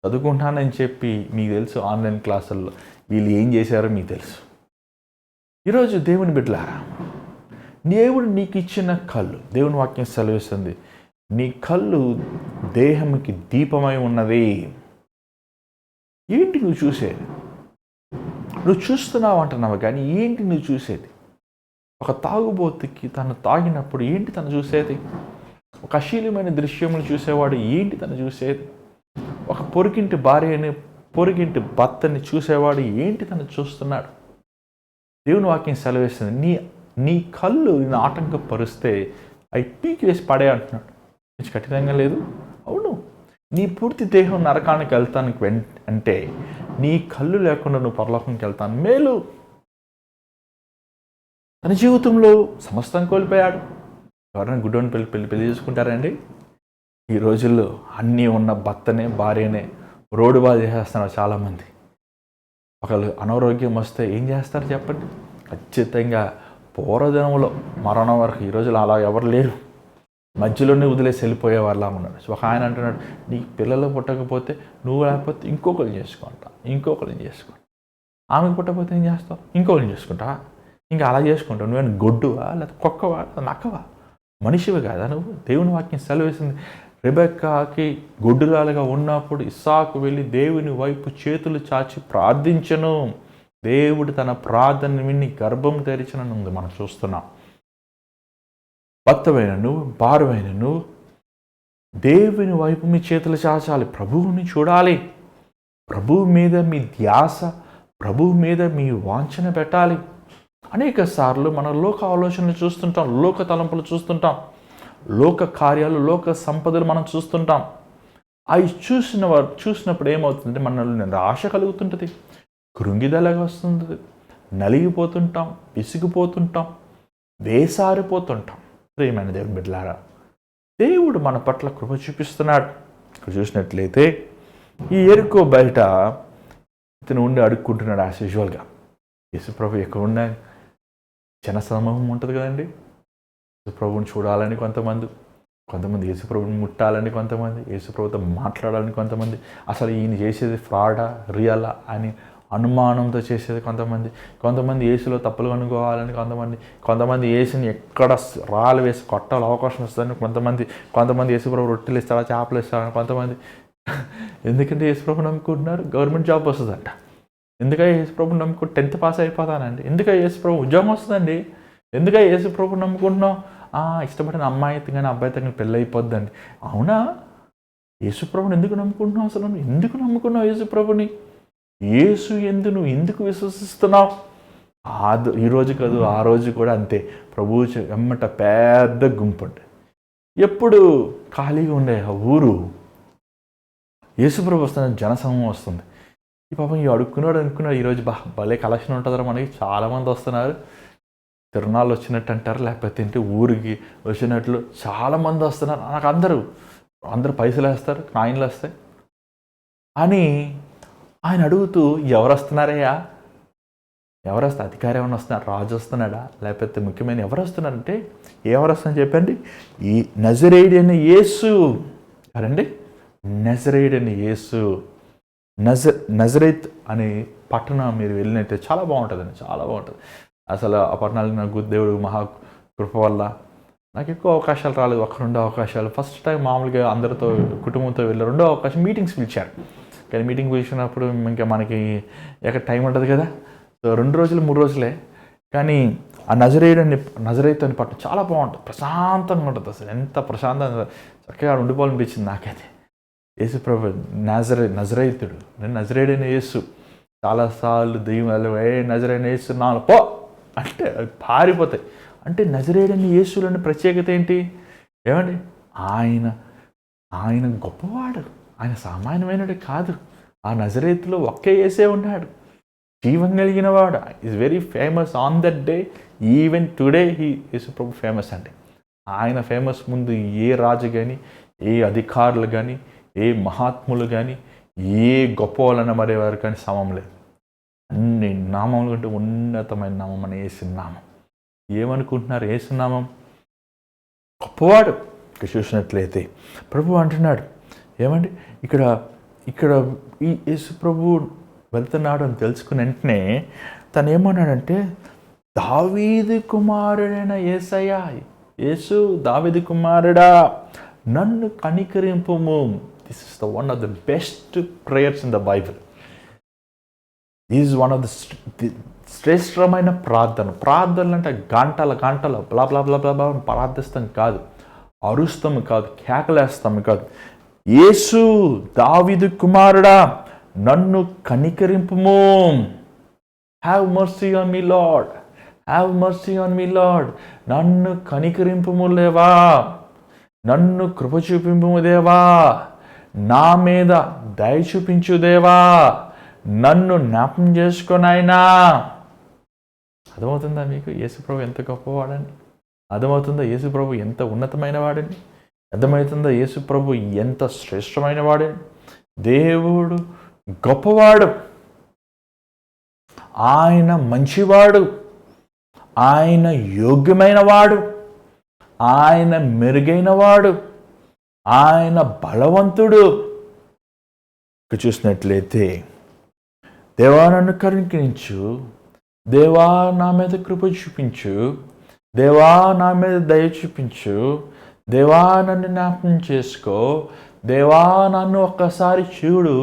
చదువుకుంటానని చెప్పి మీకు తెలుసు ఆన్లైన్ క్లాసుల్లో వీళ్ళు ఏం చేశారో మీకు తెలుసు. ఈరోజు దేవుని బిడ్డలారా, దేవుడు నీకు ఇచ్చిన కళ్ళు, దేవుని వాక్యం సెలవిస్తుంది, నీ కళ్ళు దేహంకి దీపమై ఉన్నది. ఏంటి నువ్వు చూసేది? నువ్వు చూస్తున్నావు అంటున్నావు కానీ ఏంటి నువ్వు చూసేది? ఒక తాగుబోతుకి తను తాగినప్పుడు ఏంటి తను చూసేది? ఒక అశ్లీలమైన దృశ్యములు చూసేవాడు ఏంటి తను చూసేది? ఒక పొరుగింటి భార్యని, పొరుగింటి భర్తని చూసేవాడు ఏంటి తను చూస్తున్నాడు? దేవుని వాక్యం సెలవేస్తుంది, నీ కళ్ళు నేను ఆటంకపరుస్తే అవి పీకి వేసి పడే అంటున్నాడు. కొంచెం కఠినంగా లేదు? అవును. నీ పూర్తి దేహం నరకానికి వెళ్తానికి అంటే నీ కళ్ళు లేకుండా నువ్వు పరలోకానికి వెళ్తాను మేలు. తన జీవితంలో సమస్తం కోల్పోయాడు. ఎవరైనా గుడ్డోని పెళ్లి చేసుకుంటారండి? ఈ రోజుల్లో అన్నీ ఉన్న భర్తనే, భార్యనే రోడ్డు బాగా చేసేస్తున్నారు చాలామంది. ఒకళ్ళు అనారోగ్యం వస్తే ఏం చేస్తారు చెప్పండి? ఖచ్చితంగా పూర్వదినంలో మరణం వరకు, ఈ రోజుల్లో అలా ఎవరు లేరు, మధ్యలోనే వదిలేసి వెళ్ళిపోయే వాళ్ళలా ఉన్నారు. ఒక ఆయన అంటున్నాడు, నీ పిల్లలు పుట్టకపోతే నువ్వు లేకపోతే ఇంకొకరిని చేసుకుంటా, ఆమెకు పుట్టకపోతే ఏం చేస్తావు? ఇంకొకరిని చేసుకుంటా. ఇంకా అలా చేసుకుంటావు. నువ్వేనా గొడ్డువా, లేదా కుక్కవా, నక్కవా? మనిషివి కాదా నువ్వు? దేవుని వాక్యం సెలవేసింది, రెబెక్కాకి గొడ్డురాలుగా ఉన్నప్పుడు ఇస్సాకు వెళ్ళి దేవుని వైపు చేతులు చాచి ప్రార్థించను, దేవుడు తన ప్రార్థన విని గర్భం తెరిచిననుంది మనం చూస్తున్నాం. భక్తమైన నువ్వు, భారమైన నువ్వు దేవుని వైపు మీ చేతులు చాచాలి, ప్రభువుని చూడాలి, ప్రభువు మీద మీ ధ్యాస, ప్రభువు మీద మీ వాంఛన పెట్టాలి. అనేక సార్లు మనం లోక ఆలోచనలు చూస్తుంటాం, లోక తలంపులు చూస్తుంటాం, లోక కార్యాలు, లోక సంపదలు మనం చూస్తుంటాం. అవి చూసినప్పుడు ఏమవుతుందంటే మనల్ని ఆశ కలుగుతుంటుంది, కృంగిదలగా వస్తుంది, నలిగిపోతుంటాం, విసిగిపోతుంటాం, వేసారిపోతుంటాం. ప్రియమైన దేవుని బిడ్డలారా, దేవుడు మన పట్ల కృప చూపిస్తున్నాడు. ఇక్కడ చూసినట్లయితే ఈ ఎరుకో బయట ఇతను ఉండి అడుక్కుంటున్నాడు యాజ్ యూజువల్గా. యేసుప్రభు ఎక్కడ ఉన్న జనసమూహం ఉంటుంది కదండి. యేసుప్రభుని చూడాలని కొంతమంది యేసుప్రభుని ముట్టాలని, కొంతమంది యేసుప్రభుతో మాట్లాడాలని, కొంతమంది అసలు ఈయన చేసేది ఫ్రాడా రియలా అని అనుమానంతో చేసేది కొంతమంది యేసులో తప్పులు కనుక్కోవాలని కొంతమంది యేసుని ఎక్కడ రాళ్ళు వేసి కొట్టాలి అవకాశం వస్తుందని కొంతమంది యేసుప్రభు రొట్టెలు ఇస్తారా చేపలు ఇస్తారని కొంతమంది. ఎందుకంటే యేసుప్రభు నమ్ముకుంటున్నారు గవర్నమెంట్ జాబ్ వస్తుందంట. ఎందుకంటే యేసుప్రభు నమ్ముకుంటే 10th పాస్ అయిపోతానండి. ఎందుకంటే యేసుప్రభు ఉద్యోగం వస్తుందండి. ఎందుకంటే యేసుప్రభు నమ్ముకుంటున్నాం ఇష్టపడిన అమ్మాయితో కానీ అబ్బాయితో కానీ పెళ్ళి అయిపోద్దండి. అవునా? యేసుప్రభుని ఎందుకు నమ్ముకుంటున్నావు? అసలు ఎందుకు నమ్ముకున్నావు యేసుప్రభుని? నువ్వు ఎందుకు విశ్వసిస్తున్నావు? ఈరోజు కాదు ఆ రోజు కూడా అంతే. ప్రభువు వెమ్మట పెద్ద గుంపు ఉండే, ఎప్పుడు ఖాళీగా ఉండే ఆ ఊరు యేసుప్రభు వస్తున్న జనసమూహం వస్తుంది. ఈ పాపం అనుకున్నాడు ఈరోజు భలే కలెక్షన్ ఉంటుందా మనకి, చాలామంది వస్తున్నారు, తిరునాళ్ళు వచ్చినట్టు అంటారు, లేకపోతే ఏంటి ఊరికి వచ్చినట్లు చాలామంది వస్తున్నారు. నాకు అందరూ పైసలు వేస్తారు, కాయిన్లు వస్తాయి అని ఆయన అడుగుతూ ఎవరు వస్తున్నారయ్యా, అధికారి ఏమైనా వస్తున్నారు, రాజు వస్తున్నాడా, లేకపోతే ముఖ్యమైన ఎవరు వస్తున్నారంటే ఎవరు వస్తున్నారని చెప్పండి. ఈ నజరేయుడైన యేసు. ఎవరండి? నజరేయుడైన యేసు. నజరేత్ అనే పట్టణం మీరు వెళ్ళినట్టే చాలా బాగుంటుందండి, చాలా బాగుంటుంది. అసలు ఆ పట్టణాలకు నాకు దేవుడు మహా కృప వల్ల నాకు ఎక్కువ అవకాశాలు రాలేదు. 1-2 అవకాశాలు. ఫస్ట్ టైం మామూలుగా అందరితో కుటుంబంతో వెళ్ళి 2వ అవకాశం మీటింగ్స్ పిలిచారు. కానీ మీటింగ్ పిలిచినప్పుడు ఇంకా మనకి ఎక్కడ టైం ఉంటుంది కదా. సో 2 రోజులు 3 రోజులే. కానీ ఆ నజరేత్ అని పట్టణం చాలా బాగుంటుంది, ప్రశాంతంగా ఉంటుంది. అసలు ఎంత ప్రశాంతంగా చక్కగా ఉండిపోవాలనిపించింది నాకైతే. యేసుప్రభు నజరేతుడు, నేను నజరేయుడైన యేసు. చాలాసార్లు దెయ్యాలు నజరేయుడైన యేసు నాలో పో అంటే పారిపోతాయి. అంటే నజరేయుడైన యేసులోని ప్రత్యేకత ఏంటి? ఏమండి? ఆయన గొప్పవాడు, ఆయన సామాన్యమైనడు కాదు. ఆ నజరేతులో ఒకే యేసే ఉన్నాడు, జీవం కలిగిన వాడు. Is very famous on that day. Even today యేసుప్రభు ఫేమస్ అండి. ఆయన ఫేమస్ ముందు ఏ రాజు కానీ, ఏ అధికారులు కానీ, ఏ మహాత్ములు కానీ, ఏ గొప్ప వాళ్ళని మరేవారు కానీ సమం లేదు. అన్ని నామముల కంటే ఉన్నతమైన నామం అని యేసు నామం. ఏమనుకుంటున్నారు? యేసు నామం గొప్పవాడు. ఇక్కడ చూసినట్లయితే ప్రభు అంటున్నాడు ఏమండి, ఇక్కడ ఈ యేసు ప్రభు వెళ్తున్నాడు అని తెలుసుకున్న వెంటనే తను ఏమన్నాడంటే, దావీదు కుమారుడైన యేసయ్యా, యేసు దావీదు కుమారుడా నన్ను కనికరింపుము. This is one of the best prayers in the Bible. This is one of the శ్రేష్టమైన ప్రార్థనలు అంటే గంటల బ్లా బ్లా బ్లా బ్లా బ్లా ప్రార్థిస్తాం కాదు, అరుస్తాము కాదు, కేకలేస్తాము కాదు. యేసు దావీదు కుమారుడా నన్ను కనికరింపుము. Have mercy on me Lord, have mercy on me Lord. నన్ను కనికరింపుము లేవా, నన్ను కృప చూపింపుము దేవా, నా మీద దయ చూపించు దేవా, నన్ను జ్ఞాపకం చేసుకొనైనా. అర్థమవుతుందా మీకు యేసుప్రభు ఎంత గొప్పవాడని? అర్థమవుతుందా యేసుప్రభు ఎంత ఉన్నతమైన వాడని? అర్థమవుతుందా యేసుప్రభు ఎంత శ్రేష్టమైన వాడని? దేవుడు గొప్పవాడు, ఆయన మంచివాడు, ఆయన యోగ్యమైన వాడు, ఆయన మెరుగైన వాడు, ఆయన బలవంతుడు. ఇక చూసినట్లయితే దేవా నన్ను కరుణించు, దేవా నా మీద కృప చూపించు, దేవా నా మీద దయ చూపించు, దేవా నన్ను జ్ఞాపకం చేసుకో, దేవా నన్ను ఒక్కసారి చూడు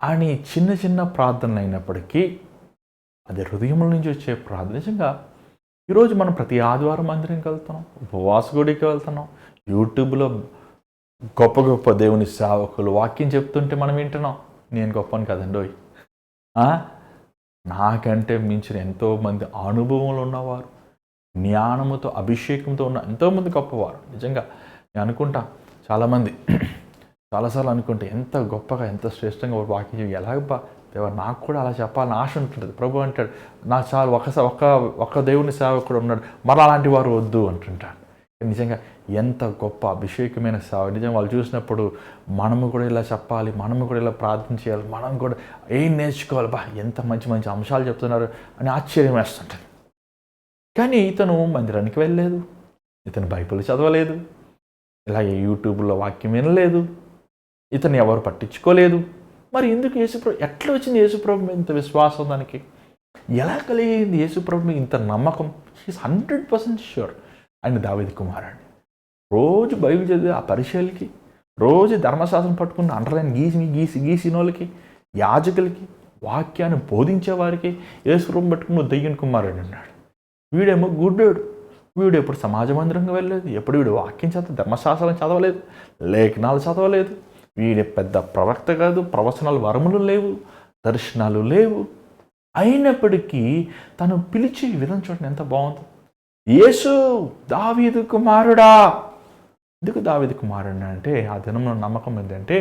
అని చిన్న ప్రార్థనలు అయినప్పటికీ అది హృదయంలో నుంచి వచ్చే ప్రార్థన. నిజంగా ఈరోజు మనం ప్రతి ఆదివారం మందిరంకి వెళ్తున్నాం, ఉపవాస గుడికి వెళ్తున్నాం, యూట్యూబ్లో గొప్ప దేవుని సేవకులు వాక్యం చెప్తుంటే మనం వింటున్నాం. నేను గొప్పని కదండోయ్, నాకంటే మించిన ఎంతోమంది అనుభవంలో ఉన్నవారు, జ్ఞానముతో అభిషేకంతో ఉన్న ఎంతోమంది గొప్పవారు. నిజంగా నేను అనుకుంటా చాలాసార్లు అనుకుంటే ఎంత గొప్పగా ఎంత శ్రేష్టంగా వాక్యం ఎలాగ దేవా నాకు కూడా అలా చెప్పాలని ఆశ ఉంటుంటుంది. ప్రభు అంటాడు నాకు చాలు ఒక్క దేవుని సేవకుడు ఉన్నాడు, మరి అలాంటి వారు వద్దు అంటుంటాడు. నిజంగా ఎంత గొప్ప అభిషేకమైన సేవ. నిజంగా వాళ్ళు చూసినప్పుడు మనము కూడా ఇలా చెప్పాలి, మనము కూడా ఇలా ప్రార్థన చేయాలి, మనం కూడా ఏం నేర్చుకోవాలి, ఎంత మంచి అంశాలు చెప్తున్నారు అని ఆశ్చర్యం వేస్తుంటుంది. కానీ ఇతను మందిరానికి వెళ్ళలేదు, ఇతను బైబిల్ చదవలేదు, ఇలాగే యూట్యూబ్లో వాక్యం వినలేదు, ఇతను ఎవరు పట్టించుకోలేదు. మరి ఎందుకు యేసుప్రభు ఎట్లా వచ్చింది యేసుప్రభు మీద ఇంత విశ్వాసం దానికి? ఎలా కలిగింది యేసుప్రభు మీద ఇంత నమ్మకం? షీఈస్ 100% ష్యూర్ ఆయన దావీదు కుమారుడు. రోజు బైబిల్ చదివే ఆ పరిచయాలకి, రోజు ధర్మశాస్త్రం పట్టుకున్న అండర్లైన్ గీసిన వాళ్ళకి, యాజకులకి, వాక్యాన్ని బోధించే వారికి యేసుప్రభు పట్టుకుని దయ్యం కుమారుడు అన్నాడు. వీడేమో గుడ్డోడు. వీడు ఎప్పుడు సమాజ మందిరంగా వెళ్ళలేదు, ఎప్పుడు వీడు వాక్యం ధర్మశాస్త్రం చదవలేదు, లేఖనాలు చదవలేదు. వీడి పెద్ద ప్రవక్త కాదు, ప్రవచనాలు వరములు లేవు, దర్శనాలు లేవు. అయినప్పటికీ తను పిలిచి విధం చూడండి ఎంత బాగుంది. యేసు దావీదు కుమారుడా. ఎందుకు దావీదు కుమారుడు అంటే ఆ దినంలో నమ్మకం ఏంటంటే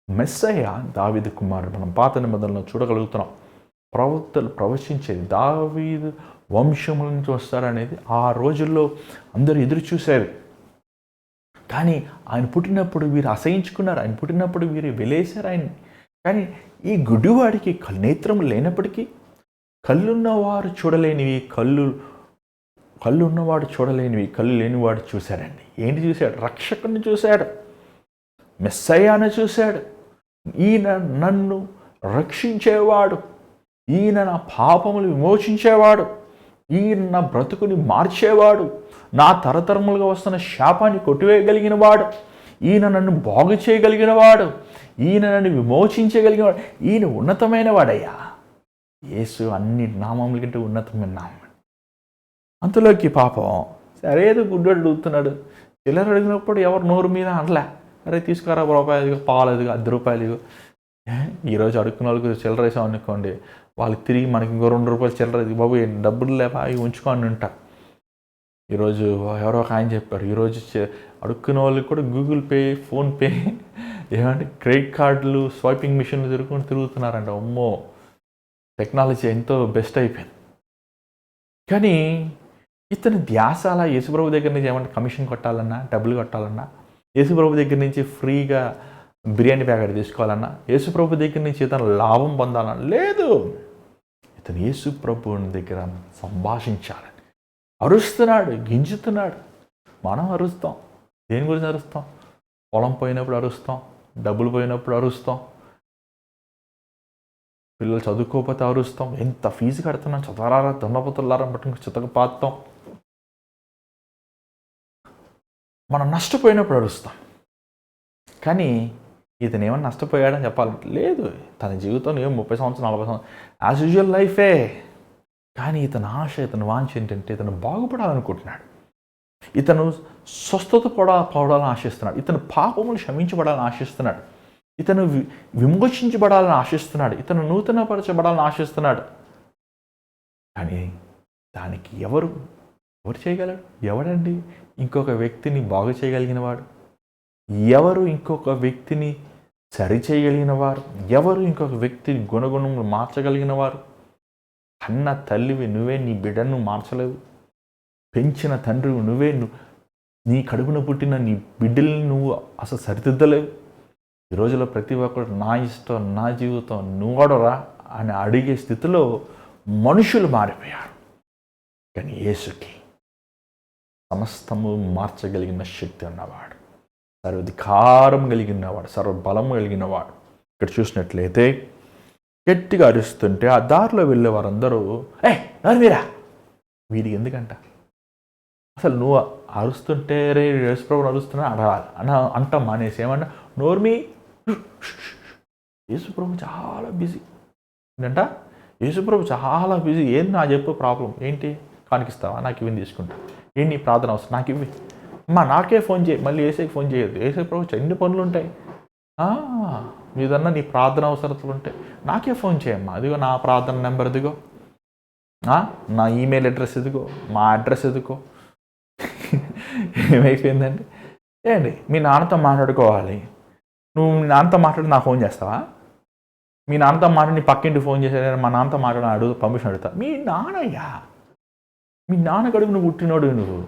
మెస్సయ్య దావీదు కుమారుడు. మనం పాత నిబంధనలో చూడగలుగుతున్నాం. ప్రవక్తలు ప్రవచించేది దావీదు వంశముల నుంచి వస్తారనేది ఆ రోజుల్లో అందరూ ఎదురు చూశారు. కానీ ఆయన పుట్టినప్పుడు వీరు అసహించుకున్నారు, ఆయన పుట్టినప్పుడు వీరు వెలేశారు ఆయన్ని. కానీ ఈ గుడ్డివాడికి నేత్రం లేనప్పటికీ కళ్ళున్నవారు చూడలేనివి, కళ్ళు ఉన్నవాడు చూడలేనివి కళ్ళు లేనివాడు చూశాడండి. ఏంటి చూశాడు? రక్షకుని చూశాడు, మెస్సయ్యను చూశాడు. ఈయన నన్ను రక్షించేవాడు, ఈయన నా పాపములు విమోచించేవాడు, ఈయన నా బ్రతుకుని మార్చేవాడు, నా తరతరములుగా వస్తున్న శాపాన్ని కొట్టివేయగలిగిన వాడు, ఈయన నన్ను బాగు చేయగలిగిన వాడు, ఈయన నన్ను విమోచించగలిగిన వాడు, ఈయన ఉన్నతమైన వాడయ్యా. యేసు అన్ని నామముల కంటే ఉన్నతమైన నామం. అంతలోకి పాపం సరేదో గుడ్డోడు అడుగుతున్నాడు. చిల్లర అడిగినప్పుడు ఎవరు నోరు మీద అనలే, అరే తీసుకురా రూపాయలు, పాలేదు, 10 రూపాయలు. ఈరోజు అడుక్కున్న వాళ్ళకి చిల్లర వేసాం అనుకోండి, వాళ్ళు తిరిగి మనకి ఇంకో 2 రూపాయలు చిల్లర, బాబు డబ్బులు లేవా అవి ఉంచుకొని ఉంటారు. ఈరోజు ఎవరో ఒక ఆయన చెప్పారు, ఈరోజు అడుక్కున్న వాళ్ళకి కూడా గూగుల్ పే, ఫోన్పే, ఏమంటే క్రెడిట్ కార్డులు, స్వైపింగ్ మిషన్లు తిరుగుతున్నారంట. అమ్మో, టెక్నాలజీ ఎంతో బెస్ట్ అయిపోయింది. కానీ ఇతని ధ్యాస అలా యేసుప్రభు దగ్గర నుంచి ఏమంటే కమిషన్ కొట్టాలన్నా, డబ్బులు కొట్టాలన్నా, యేసుప్రభు దగ్గర నుంచి ఫ్రీగా బిర్యానీ ప్యాకెట్ తీసుకోవాలన్నా, యేసుప్రభు దగ్గర నుంచి ఇతను లాభం పొందాలన్నా లేదు. ఇతను యేసుప్రభుని దగ్గర సంభాషించాలని అరుస్తున్నాడు, గింజుతున్నాడు. మనం అరుస్తాం. దేని గురించి అరుస్తాం? పొలం పోయినప్పుడు అరుస్తాం, డబ్బులు పోయినప్పుడు అరుస్తాం, పిల్లలు చదువుకోకపోతే అరుస్తాం, ఎంత ఫీజు కడుతున్నాం, చదవరారా దొన్నపోతులారా బట్టి చితకపాతాం. మనం నష్టపోయినప్పుడు అరుస్తాం. కానీ ఇతను ఏమన్నా నష్టపోయాడని చెప్పాలంటే లేదు. తన జీవితం ఏమో 30 సంవత్సరాలు 40 సంవత్సరాలు యాజ్ యూజువల్ లైఫే. కానీ ఇతని ఆశ, ఇతని వాంఛ ఏంటంటే ఇతను బాగుపడాలనుకుంటున్నాడు, ఇతను స్వస్థత పడాలని ఆశిస్తున్నాడు, ఇతను పాపములు క్షమించబడాలని ఆశిస్తున్నాడు, ఇతను విమోచించబడాలని ఆశిస్తున్నాడు, ఇతను నూతనపరచబడాలని ఆశిస్తున్నాడు. కానీ దానికి ఎవరు చేయగలడు? ఎవడండి ఇంకొక వ్యక్తిని బాగు చేయగలిగిన వాడు? ఎవరు ఇంకొక వ్యక్తిని సరి చేయగలిగిన వారు? ఎవరు ఇంకొక వ్యక్తిని గుణగుణములు మార్చగలిగిన వారు? అన్న తల్లివి నువ్వే నీ బిడ్డను మార్చలేవు. పెంచిన తండ్రి నువ్వే, నీ కడుపున పుట్టిన నీ బిడ్డల్ని నువ్వు అసలు సరిదిద్దలేవు. ఈ రోజులో ప్రతి ఒక్కరు నా ఇష్టం, నా జీవితం, నువ్వడరా అని అడిగే స్థితిలో మనుషులు మారిపోయారు. కానీ యేసుకి సమస్తము మార్చగలిగిన శక్తి ఉన్నవాడు, సర్వాధికారం కలిగినవాడు, సర్వబలం కలిగినవాడు. ఇక్కడ చూసినట్లయితే గట్టిగా అరుస్తుంటే ఆ దారిలో వెళ్ళే వారందరూ మీరా వీడికి ఎందుకంట? అసలు నువ్వు అరుస్తుంటే రే యేసుప్రభుని అరుస్తున్నా అంటాం మానేసి ఏమన్నా నోర్మి. యేసుప్రభు చాలా బిజీ ఏంటంట, యేసుప్రభు చాలా బిజీ. ఏంది నా చెప్పు ప్రాబ్లం ఏంటి? కానికిస్తావా? నాకు ఇవి తీసుకుంటా. ఏంటి నీ ప్రార్థన అవసరం? నాకు ఇవి అమ్మా, నాకే ఫోన్ చేయి, మళ్ళీ ఏసైకి ఫోన్ చేయొద్దు. యేసుప్రభు ఎన్ని పనులు ఉంటాయి, మీదన్నా నీ ప్రార్థన అవసరతలు ఉంటాయి, నాకే ఫోన్ చేయమ్మా. అదిగో నా ప్రార్థన నెంబర్ ఎదుగో, నా ఈమెయిల్ అడ్రస్ ఎదుగో, మా అడ్రస్ ఎదుగో. ఏమైపోయిందండి? ఏంటి మీ నాన్నతో మాట్లాడుకోవాలి, నువ్వు మీ నాన్నతో మాట్లాడి నాకు ఫోన్ చేస్తావా? మీ నాన్నతో మాట్లాడి నీ పక్కింటి ఫోన్ చేసే మా నాన్నతో మాట్లాడి పర్మిషన్ అడుగుతా. మీ నాన్నయ్యా, మీ నాన్న కడుపు నువ్వు పుట్టినోడు, నువ్వు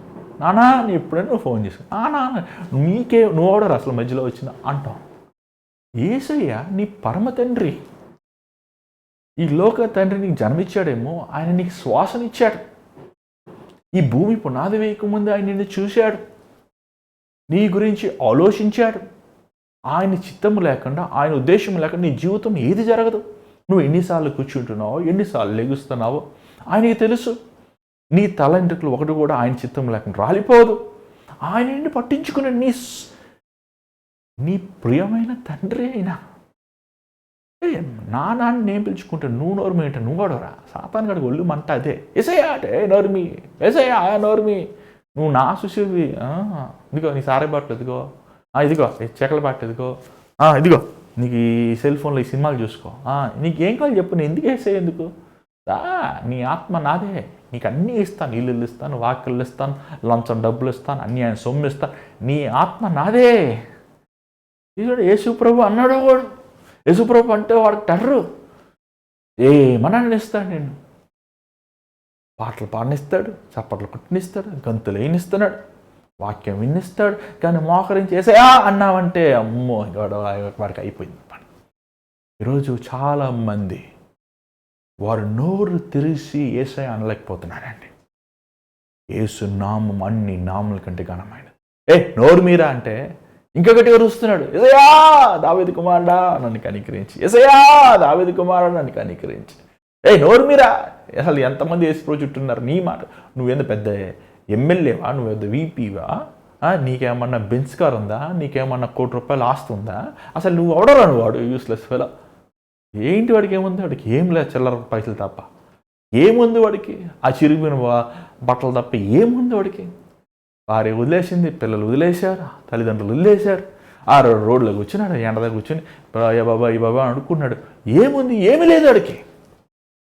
నానా నీ ఎప్పుడైనా నువ్వు ఫోన్ చేసు. నాన్న నీకే నువ్వు ఆర్డర్ అసలు మధ్యలో వచ్చిందా అంటాం. యేసయ్య నీ పరమ తండ్రి, ఈ లోక తండ్రి నీకు జన్మిచ్చాడేమో, ఆయన నీకు శ్వాసనిచ్చాడు. ఈ భూమి పునాది వేయకముందు ఆయన నిన్ను చూశాడు, నీ గురించి ఆలోచించాడు, ఆయన చిత్తము లేకుండా, ఆయన ఉద్దేశం లేకుండా నీ జీవితం ఏది జరగదు. నువ్వు ఎన్నిసార్లు కూర్చుంటున్నావో, ఎన్నిసార్లు లెగుస్తున్నావో ఆయనకి తెలుసు. నీ తల వెంట్రుకలు ఒకటి కూడా ఆయన చిత్తం లేకుండా రాలిపోదు. ఆయనని పట్టించుకునే నీ ప్రియమైన తండ్రి అయినా నాన్న నేను పిలుచుకుంటే నువ్వు నోరు మీ అంటే నువ్వు కూడా సాతాను గడికి ఒళ్ళు మంట అదే. ఎసయ్యా అంటే నోరుమి, ఎసయ్యా నోరుమి, నువ్వు నా సుశివి, ఇదిగో నీ సారే బాటలు ఇదిగో, ఇదిగో చెక్కల బాటలు ఇదిగో, ఇదిగో నీకు ఈ సెల్ ఫోన్లో ఈ సినిమాలు చూసుకో, నీకు ఏం కావాలి చెప్పు, నేను ఎందుకు వేసే ఎందుకు నీ ఆత్మ నాదే, నీకు అన్నీ ఇస్తాను, ఇల్లు ఇస్తాను, వాక్యలు ఇస్తాను, లంచం డబ్బులు ఇస్తాను, అన్నీ ఆయన సొమ్ము ఇస్తాను, నీ ఆత్మ నాదే. ఇది యేసుప్రభు అన్నాడు. వాడు యేసుప్రభు అంటే వాడికి టర్రు, ఏమన్నా ఇస్తాడు, నేను పాటలు పాడనిస్తాడు, చప్పట్లు కుట్టినిస్తాడు, గంతులు వేయనిస్తున్నాడు, వాక్యం విన్నిస్తాడు. కానీ మోకరించి వేసేయా అన్నావంటే అమ్మో వాడికి అయిపోయింది పని. ఈరోజు చాలామంది వారు నోరు తెరిచి ఏసయ్య అనలేకపోతున్నారండి. యేసు నామం అన్ని నాముల కంటే ఘనమైనది. నోరు మీరా అంటే ఇంకొకటి వస్తున్నాడు, ఎసయ్యా దావీదు కుమారుడా నన్ను కనికరించి, ఎసయ్యా దావీదు కుమారుడా నన్ను కనికరించి. నోరు మీరా. అసలు ఎంతమంది యేసు చుట్టూన్నారు నీ మాట. నువ్వేంత పెద్ద ఎమ్మెల్యేవా, నువ్వేంత వీపీవా, నీకేమన్నా బెంచ్ కార్ ఉందా, నీకేమన్నా ₹1,00,00,000 ఆస్తి ఉందా, అసలు నువ్వు ఎవడరా నువ్వు? వాడు యూస్లెస్ ఫెలో. ఏంటి వాడికి ఏముంది? వాడికి ఏం లేదు, చిల్లర పైసలు తప్ప ఏముంది వాడికి? ఆ చిరిగిన బట్టలు తప్ప ఏముంది వాడికి? భార్య వదిలేసింది, పిల్లలు వదిలేశారు, తల్లిదండ్రులు వదిలేశారు, రోడ్లో కూర్చున్నాడు, ఎండ దగ్గర కూర్చొని ఏ బాబా ఈ బాబా అనుకున్నాడు. ఏముంది? ఏమీ లేదు వాడికి.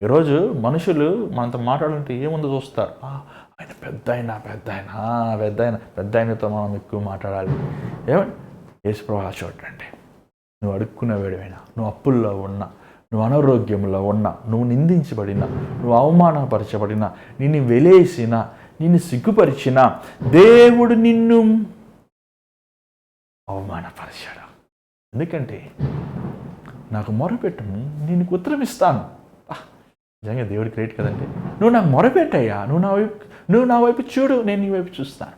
ఈరోజు మనుషులు మనతో మాట్లాడుతుంటే ఏముందో చూస్తారు. ఆయన పెద్ద ఆయనతో మనం ఎక్కువ మాట్లాడాలి. ఏమండి యేసుప్రభు చూడండి, నువ్వు అడుక్కునేవాడివైనా, నువ్వు అప్పుల్లో ఉన్నా, నువ్వు అనారోగ్యంలో ఉన్నా, నువ్వు నిందించబడినా, నువ్వు అవమానపరచబడినా, నిన్ను వెలేసినా, నిన్ను సిగ్గుపరిచినా దేవుడు నిన్ను అవమానపరిచాడు. ఎందుకంటే నాకు మొరపెట్టును, నేను ఉత్తరం ఇస్తాను. నిజంగా దేవుడి గ్రేట్ కదండి. నువ్వు నాకు మొరపెట్టయ్యా, నువ్వు నా వైపు చూడు, నేను నీ వైపు చూస్తాను.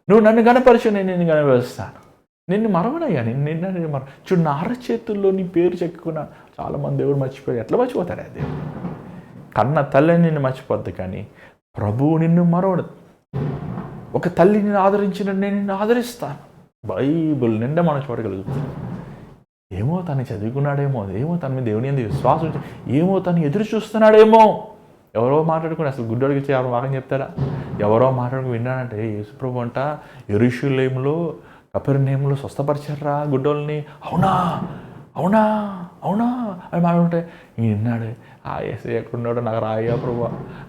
నువ్వు నన్ను గణపరచు, నేను నిన్ను గణపరుస్తాను. నిన్ను మరవనయ్యా, నిన్ను చూడు, నా అరచేతుల్లో నీ పేరు చెక్కున్నాను. చాలామంది దేవుడు మర్చిపోయాడు. ఎట్లా మర్చిపోతాడా దేవుడు? కన్న తల్లిని నిన్ను మర్చిపోద్దు, కానీ ప్రభువు నిన్ను మరవడు. ఒక తల్లి నిన్ను ఆదరించిన నేను నిన్ను ఆదరిస్తాను. బైబుల్ నిండా మనం చూడగలుగుతాం. ఏమో తను చదువుకున్నాడేమో, ఏమో తన మీద దేవుని మీద విశ్వాసం, ఏమో తను ఎదురు చూస్తున్నాడేమో. ఎవరో మాట్లాడుకుని అసలు గుడ్డోడికి ఇచ్చి ఎవరు వాకని చెప్తారా? ఎవరో మాట్లాడుకుని విన్నాడంటే యేసుప్రభు అంట యెరూషలేములో కపెర్నహూములో స్వస్థపరిచారా గుడ్డోల్ని. అవునా అవునా అవునా అని మాట్లాడుంటే ఈయన విన్నాడు. యేసయ్య ఎక్కడున్నాడో నాకు రాయ్యా ప్రభు,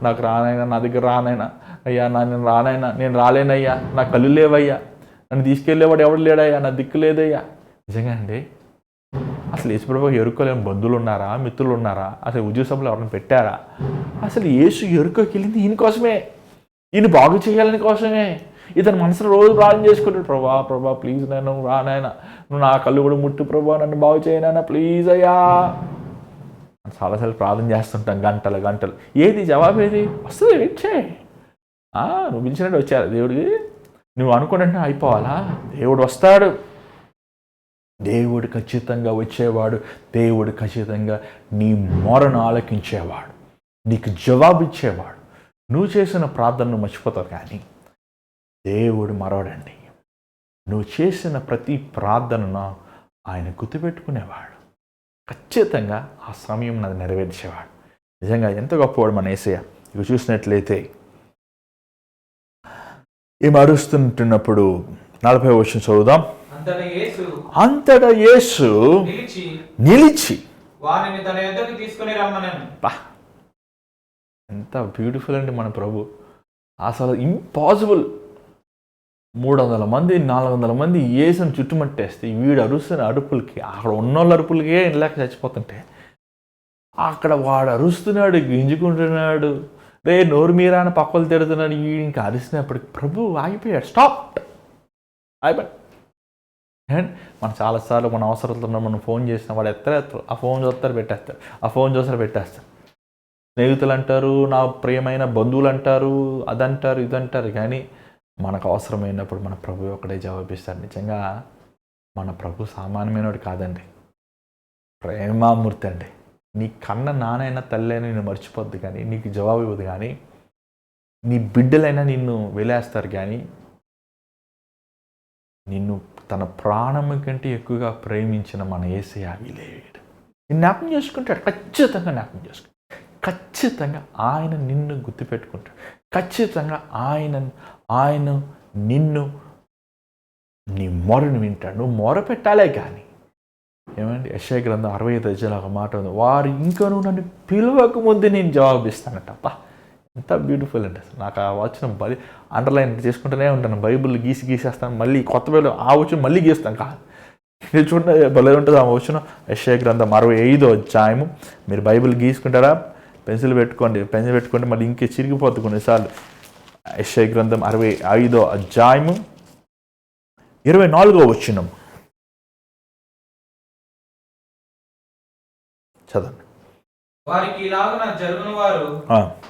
నాకు రానైనా, నా దగ్గర రానైనా అయ్యా, నేను రానైనా, నేను రాలేనయ్యా, నా కళ్ళు లేవయ్యా, నన్ను తీసుకెళ్ళేవాడు ఎవడు లేడయ్యా, నా దిక్కు లేదయ్యా. నిజంగా అండి, అసలు యేసుప్రభు ఎరుకోలేని బంధువులు ఉన్నారా, మిత్రులు ఉన్నారా, అసలు ఉద్యోగ సభలో ఎవరిని పెట్టారా? అసలు యేసు ఎరుకోకి వెళ్ళింది ఈయన కోసమే, ఈయన బాగు చేయాలని కోసమే. ఇతను మనసులో రోజు ప్రార్థన చేసుకుంటాడు, ప్రభా ప్లీజ్ నేను రానైనా, నువ్వు నా కళ్ళు కూడా ముట్టు ప్రభా, నన్ను బాగు చేయనైనా ప్లీజ్ అయ్యా. చాలాసార్లు ప్రార్థన చేస్తుంటాం గంటలు. ఏది జవాబు? ఏది వస్తుంది? వెయిట్ చేయి. నువ్వు పిలిచినట్టు వచ్చారా దేవుడికి? నువ్వు అనుకున్నట్టు అయిపోవాలా? దేవుడు వస్తాడు. దేవుడు ఖచ్చితంగా వచ్చేవాడు. దేవుడు ఖచ్చితంగా నీ మొరను ఆలకించేవాడు, నీకు జవాబిచ్చేవాడు. నువ్వు చేసిన ప్రార్థనను మర్చిపోతావు, కానీ దేవుడు మరవడండి. నువ్వు చేసిన ప్రతి ప్రార్థనను ఆయన గుర్తుపెట్టుకునేవాడు. ఖచ్చితంగా ఆ సమయం అది నెరవేర్చేవాడు. నిజంగా ఎంత గొప్పవాడు మన యేసయ్య. ఇక చూసినట్లయితే ఏం అరుస్తుంటున్నప్పుడు 40వ వచనం చదువుదాం. అంతటా యేసు నిలిచి వారిని తన యొద్దకు తీసుకొని రమ్మనెను. ఎంత బ్యూటిఫుల్ అండి మన ప్రభు. అసలు ఇంపాసిబుల్. 300 మంది 400 మంది యేసుని చుట్టుముట్టేస్తే వీడు అరుస్తున్న అరుపులకి, అక్కడ ఉన్నోళ్ళ అరుపులకే ఇలాక చచ్చిపోతుంటే అక్కడ వాడు అరుస్తున్నాడు, గింజుకుంటున్నాడు, నోరు మీరా అని పక్కలు తిడుతున్నాడు. వీడు ఇంకా అరిసినప్పటికి ప్రభు ఆగిపోయాడు. స్టాప్ అయిపోయాడు. అండ్ మనం చాలాసార్లు మన అవసరంతో మనం ఫోన్ చేసిన వాడు ఎత్తరు, ఆ ఫోన్ చూస్తారు పెట్టేస్తారు, ఆ ఫోన్ చూస్తారు పెట్టేస్తారు. స్నేహితులు అంటారు, నా ప్రియమైన బంధువులు అంటారు, అదంటారు ఇదంటారు, కానీ మనకు అవసరమైనప్పుడు మన ప్రభు ఒక్కడే జవాబిస్తాడు. నిజంగా మన ప్రభు సామాన్యమైనవాడు కాదండి, ప్రేమామూర్తి అండి. నీ కన్న నానైనా తల్లి అయినా నిన్ను మర్చిపోద్దు, కానీ నీకు జవాబు ఇవ్వదు, కానీ నీ బిడ్డలైనా నిన్ను వెలేస్తారు, కానీ నిన్ను తన ప్రాణము కంటే ఎక్కువగా ప్రేమించిన మన యేసయ్య వీలేడు. నిన్ను జ్ఞాపకం చేసుకుంటాడు, ఖచ్చితంగా జ్ఞాపకం చేసుకుంటాడు. ఖచ్చితంగా ఆయన నిన్ను గుర్తుపెట్టుకుంటాడు. ఖచ్చితంగా ఆయన నిన్ను నీ మొరను వింటాడు. నువ్వు మొర పెట్టాలే కానీ. ఏమండి, యెషయా గ్రంథం 65 అధ్యాయంలో ఒక మాట ఉంది, వారు ఇంకనూ నన్ను పిలవక ముందు నేను జవాబిస్తానట. అబ్బా, ఎంత బ్యూటిఫుల్ అండి. అసలు నాకు ఆ వచనం అండర్లైన్ చేసుకుంటూనే ఉంటాను. బైబిల్ గీసేస్తాను, మళ్ళీ కొత్త బైబిల్ ఆ వచనం మళ్ళీ గీస్తాను. కాదు, ఇది చూడండి, భలే ఉంటుంది ఆ వచనం. యెషయా గ్రంథం 65 అధ్యాయము. మీరు బైబిల్ గీసుకుంటారా? పెన్సిల్ పెట్టుకోండి, మళ్ళీ ఇంకే చిరిగిపోతుంది కొన్నిసార్లు. యెషయా గ్రంథం 65 అధ్యాయము 24వ వచనం చదవండి. వారికి ఇలాగున జరుగును, వారు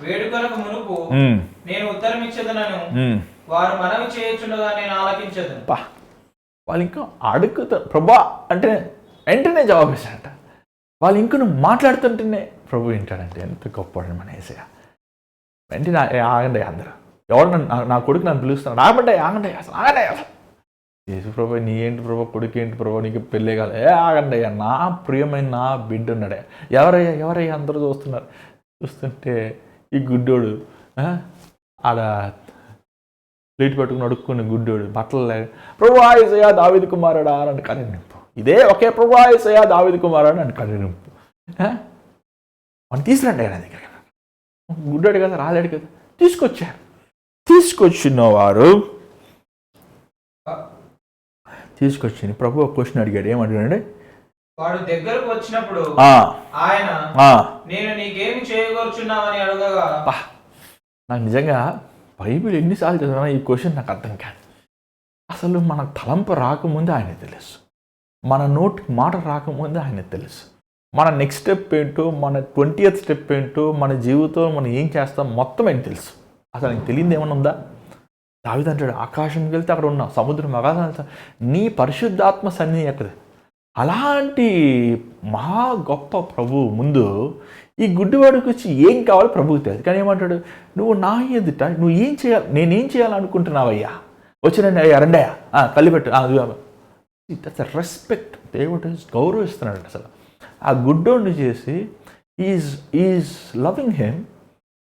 వేడుకలకు మునుపు నేను ఉత్తరం ఇచ్చేదనను, వారు మనవి చేయుచుండగా నేను ఆలకించదను. వాళ్ళు ఇంకా అడుగుతారు ప్రభా అంటే వెంటనే జవాబు ఇస్తాడంట. వాళ్ళు ఇంక నువ్వు మాట్లాడుతుంటేనే ప్రభు వింటాడంటే ఎంత గొప్పవాడు మన యేసయ్య. వెంటనే ఆగండి అందరూ, ఎవరు నా కొడుకు నన్ను పిలుస్తున్నాడు, ఆగండి అసలు యేసు ప్రభు, నీ ఏంటి ప్రభు, కొడుకు ఏంటి ప్రభు, నీకు పెళ్ళే కాదు, ఆగండి అయ్యా, నా ప్రియమైన నా బిడ్డ ఉన్నాడే. ఎవరయ్యా అందరూ చూస్తుంటే ఈ గుడ్డోడు ఆడ ప్లేట్ పెట్టుకుని అడుక్కుని గుడ్డోడు బట్టలు లేక, ప్రభు యేసయ్య దావీదు కుమారుడా అని కనిరింపు. ఇదే ఒకే ప్రభు యేసయ్య దావీదు కుమారుడు అని కనిరింపు. మనం తీసుకురండి ఆయన దగ్గర. గుడ్డాడు కదా, రాలేడు కదా, తీసుకొచ్చిన వారు తీసుకొచ్చింది. ప్రభు ఒక క్వశ్చన్ అడిగాడు. ఏమడిగాడు? వాడు దగ్గరకు వచ్చినప్పుడు ఆయన నేను నీకేమి చేయగోరుచున్నావని అడగగా, నాకు నిజంగా బైబిల్ ఎన్నిసార్లు చదివినా ఈ క్వశ్చన్ నాకు అర్థం కాదు. అసలు మన తలంపు రాకముందే ఆయన తెలుసు, మన నోటికి మాట రాకముందే ఆయన తెలుసు. మన నెక్స్ట్ స్టెప్ ఏంటో, మన 20th స్టెప్ ఏంటో, మన జీవితంలో మనం ఏం చేస్తాం మొత్తం ఆయన తెలుసు. అసలు ఆయనకు తెలియదు ఏమైనా ఉందా? దావీదు అంటాడు, ఆకాశంకి వెళ్తే అక్కడ ఉన్నావు, సముద్రం అగాధం నీ పరిశుద్ధాత్మ సన్నిధి ఎక్కదు. అలాంటి మహా గొప్ప ప్రభు ముందు ఈ గుడ్డివాడికి వచ్చి ఏం కావాలో ప్రభువుకి తెలియదు. కానీ ఏమంటాడు, నువ్వు నా ఎదుట నువ్వు ఏం చేయాలి, నేనేం చేయాలనుకుంటున్నావయ్యా, వచ్చినండి అయ్యా, రండయ్యా, కలిపెట్టు. That's a respect. దేవుడు గౌరవిస్తున్నాడు. అసలు ఆ గుడ్డోడిని చేసి ఈజ్ లవింగ్ హిమ్.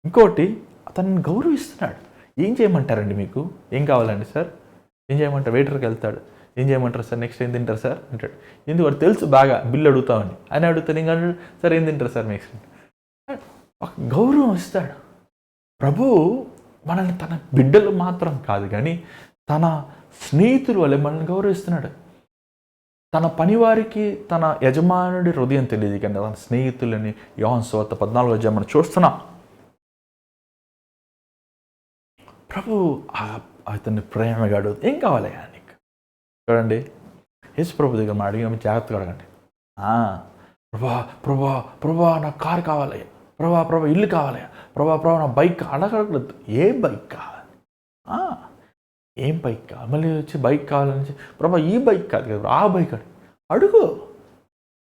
ఇంకోటి అతన్ని గౌరవిస్తున్నాడు. ఏం చేయమంటారండి, మీకు ఏం కావాలండి సార్, ఏం చేయమంటారు? వెయిటర్కి వెళ్తాడు, ఏం చేయమంటారు సార్, నెక్స్ట్ ఏం తింటారు సార్ అంటాడు. ఎందుకు వాడు తెలుసు బాగా బిల్లు అడుగుతామని. ఆయన అడుగుతాను ఇంకా సార్ ఏం తింటారు సార్ నెక్స్ట్. ఒక గౌరవం ఇస్తాడు ప్రభు. మనల్ని తన బిడ్డలు మాత్రం కాదు కానీ తన స్నేహితుల వల్ల మనల్ని గౌరవిస్తున్నాడు. తన పనివారికి తన యజమానుడి హృదయం తెలియదు కానీ తన స్నేహితులని యోహాను సువార్త 14వ అధ్యాయం మనం చూస్తున్నాం. ప్రభు అతన్ని ప్రేమగా అడుగు, ఏం కావాలయ్యా నీకు? చూడండి, యేసు ప్రభు దగ్గర మనం అడిగిన జాగ్రత్తగా అడగండి. ప్రభా నాకు కారు కావాలయ్యా, ప్రభా ఇల్లు కావాలయ్యా, ప్రభా నా బైక్ అడగలేదు. ఏం బైక్ కావాలి? ఏం బైక్ కావాలి? మళ్ళీ వచ్చి బైక్ కావాలని ప్రభా ఈ బైక్ కాదు కదా, ఆ బైక్ అడుగు.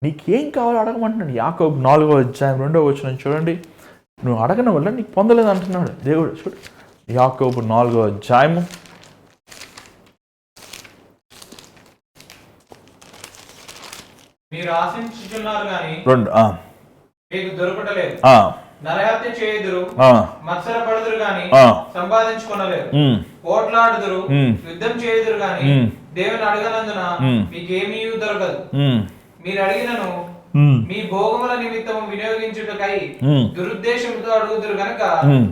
నీకేం కావాలో అడగమంటున్నాడు. యాకోబు 4వ అధ్యాయం 2వ వచనం చూడండి. నువ్వు అడగడం వల్ల నీకు పొందలేదు అంటున్నాడు దేవుడు. చూడు, యాకోబు 4వ అధ్యాయము 2 మీకు దొరకటలేదు, నరహత్య చేయుదురు, మత్సర పడుదురు గాని సంపాదించుకొనలేరు, పోట్లాడుదురు, యుద్ధం చేయుదురు గాని దేవుని అడగనందున మీకేమీ దొరకదు. మీరు అడిగినను మీ భోగముల నిమిత్తము వినియోగించుటకై దురుద్దేశంతో అడుగుదురు గనక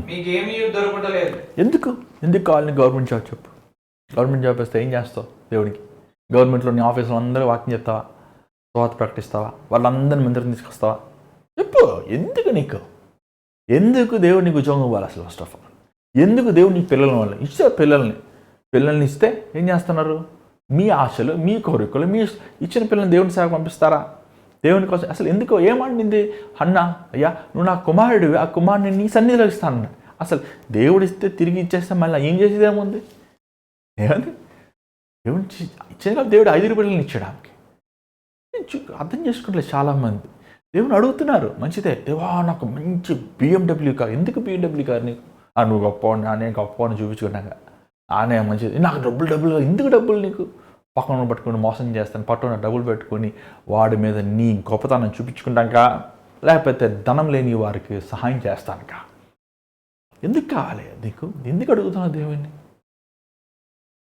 మీకేమీ దొరకటలేదు. ఎందుకు కావాలని గవర్నమెంట్ జాబ్ చెప్పు. గవర్నమెంట్ జాబ్ వేస్తే ఏం చేస్తావు దేవుడికి? గవర్నమెంట్లోని ఆఫీసులో అందరూ వాకింగ్ చెప్తావా, స్వాత ప్రకటిస్తావా, వాళ్ళందరినీ మందిరం తీసుకొస్తావా? చెప్పు. ఎందుకు దేవుడు నీకు ఉద్యోగం ఇవ్వాలి అసలు? ఫస్ట్ ఆఫ్ ఆల్ ఎందుకు దేవుడు నీకు పిల్లల ఇచ్చారు? పిల్లల్ని ఇస్తే ఏం చేస్తున్నారు? మీ ఆశలు, మీ కోరికలు, మీ ఇచ్చిన పిల్లల్ని దేవుని సేవకు పంపిస్తారా? దేవుని కోసం అసలు ఎందుకు? ఏమండింది అన్న, అయ్యా నువ్వు నా కుమారుడివి, ఆ కుమారుడిని నీ సన్నిధిలో ఇస్తానన్నాడు. అసలు దేవుడిస్తే తిరిగి ఇచ్చేస్తే మళ్ళీ ఏం చేసేదేముంది? ఏమంది? దేవుని ఇచ్చిన కాదు, దేవుడు 5 రూపాయలని ఇచ్చాడు ఆమెకి. అర్థం చేసుకుంటలేదు చాలామంది. దేవుని అడుగుతున్నారు, మంచిదే దేవా నాకు మంచి BMW కార్. ఎందుకు BMW కార్ నీకు? నువ్వు గొప్పవాడిని, నేను గొప్పవాడిని చూపించుకున్నాక ఆనే మంచిది. నాకు డబ్బులు ఎందుకు డబ్బులు నీకు? పక్కన పట్టుకొని మోసం చేస్తాను, పట్టుకున్న డబ్బులు పెట్టుకొని వాడి మీద నీ గొప్పతనం చూపించుకుంటాక, లేకపోతే ధనం లేని వారికి సహాయం చేస్తానుక. ఎందుకు కావాలి నీకు? ఎందుకు అడుగుతున్నావు దేవుణ్ణి?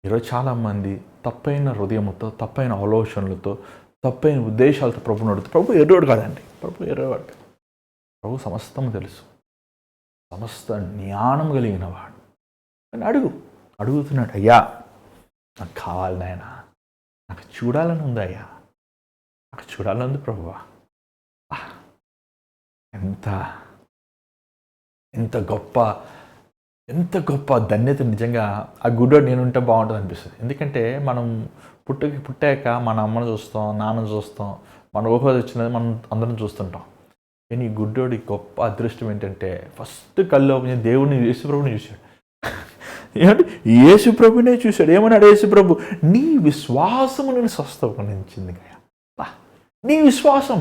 ఈరోజు చాలామంది తప్పైన హృదయంతో, తప్పైన ఆలోచనలతో, తప్పైన ఉద్దేశాలతో ప్రభుని అడుగుతారు. ప్రభు ఎర్రోడు కాదండి, ప్రభు ఎర్రవాడు కాదు. ప్రభు సమస్తము తెలుసు, సమస్త జ్ఞానం కలిగిన వాడు. కానీ అడుగుతున్నాడు, అయ్యా నాకు కావాలి నాయనా, నాకు చూడాలని ఉంది అయ్యా, నాకు చూడాలని ఉంది ప్రభువా. ఎంత గొప్ప ధన్యత. నిజంగా ఆ గుడ్డోడు నేను ఉంటే బాగుంటుంది అనిపిస్తుంది. ఎందుకంటే మనం పుట్టాక మన అమ్మను చూస్తాం, నాన్నను చూస్తాం, మన ఊహ వచ్చినది మనం అందరం చూస్తుంటాం. కానీ ఈ గుడ్డోడి గొప్ప అదృష్టం ఏంటంటే ఫస్ట్ కళ్ళు ఓపెన్ దేవుడిని, యేసుప్రభుని చూశాడు. ఏమంటే యేసుప్రభునే చూశాడు. ఏమన్నాడు యేసుప్రభు? నీ విశ్వాసము నేను స్వస్థపరిచింది. నీ విశ్వాసం,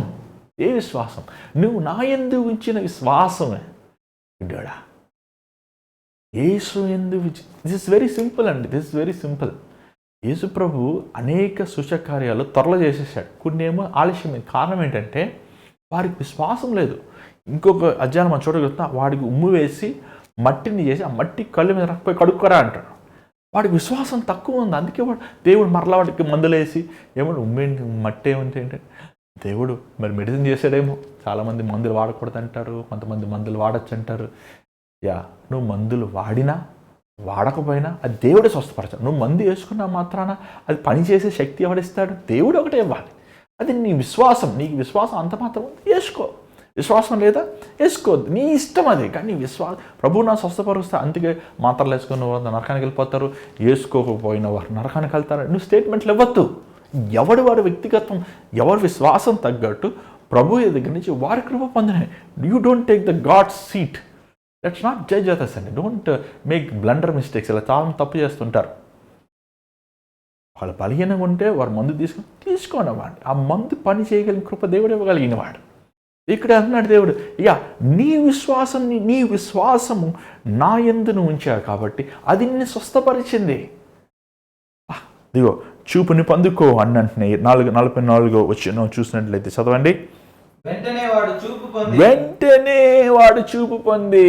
ఏ విశ్వాసం? నువ్వు నా యందు ఉంచిన విశ్వాసమే గుడ్డోడా. యేసు యందు దిస్ ఇస్ వెరీ సింపుల్ అండి, దిస్ ఇస్ వెరీ సింపుల్. యేసు ప్రభు అనేక సూచకార్యాలు త్వరలో చేసేసాడు, కొన్ని ఏమో ఆలస్యమైంది. కారణం ఏంటంటే వారికి విశ్వాసం లేదు. ఇంకొక అధ్యాయం మన చూడగలుగుతున్నా, వాడికి ఉమ్ము వేసి మట్టిని చేసి ఆ మట్టి కళ్ళు మీద రక్కపోయి కడుక్కోరా అంటాడు. వాడికి విశ్వాసం తక్కువ ఉంది. అందుకే దేవుడు మరలా వాడికి మందులేసి ఏమో ఉమ్మేంటి మట్టి ఏమంటే ఏంటంటే దేవుడు మరి మెడిసిన్ చేసాడేమో. చాలామంది మందులు వాడకూడదు అంటారు, కొంతమంది మందులు వాడచ్చు అంటారు. నువ్వు మందులు వాడినా వాడకపోయినా అది దేవుడే స్వస్థపరచాడు. నువ్వు మందు వేసుకున్నా మాత్రాన అది పనిచేసే శక్తి ఎవడిస్తాడు? దేవుడు ఒకటే ఇవ్వాలి. అది నీ విశ్వాసం. నీకు విశ్వాసం అంత మాత్రం వేసుకో, విశ్వాసం లేదా వేసుకోవద్దు, నీ ఇష్టం అది. కానీ నీ విశ్వాసం, ప్రభువు నా స్వస్థపరుస్తా, అందుకే మాత్రలు వేసుకున్న వారు నరకానికి వెళ్ళిపోతారు, వేసుకోకపోయిన వారు నరకానికి వెళ్తారు. నువ్వు స్టేట్మెంట్లు ఇవ్వద్దు. వాడి వ్యక్తిగతం, ఎవరి విశ్వాసం తగ్గట్టు ప్రభు దగ్గర నుంచి వారి కృప పొందినాయి. You don't take the God's seat. Let's not judge others అండి. Don't make blunder mistakes. ఇలా చాలా తప్పు చేస్తుంటారు. వాళ్ళు బలహీనంగా ఉంటే వారు మందు తీసుకోండి వాడు. ఆ మందు పని చేయగలిగిన కృప దేవుడు ఇవ్వగలిగిన వాడు. ఇక్కడ అంటున్నాడు దేవుడు, నీ విశ్వాసము నా యందును ఉంచావు కాబట్టి అది నిన్ను స్వస్థపరిచింది. దిగో చూపుని పొందుకో అని అంటున్నాయి. 44 వచ్చిన చూసినట్లయితే చదవండి. వెంటనే వాడు చూపు పొంది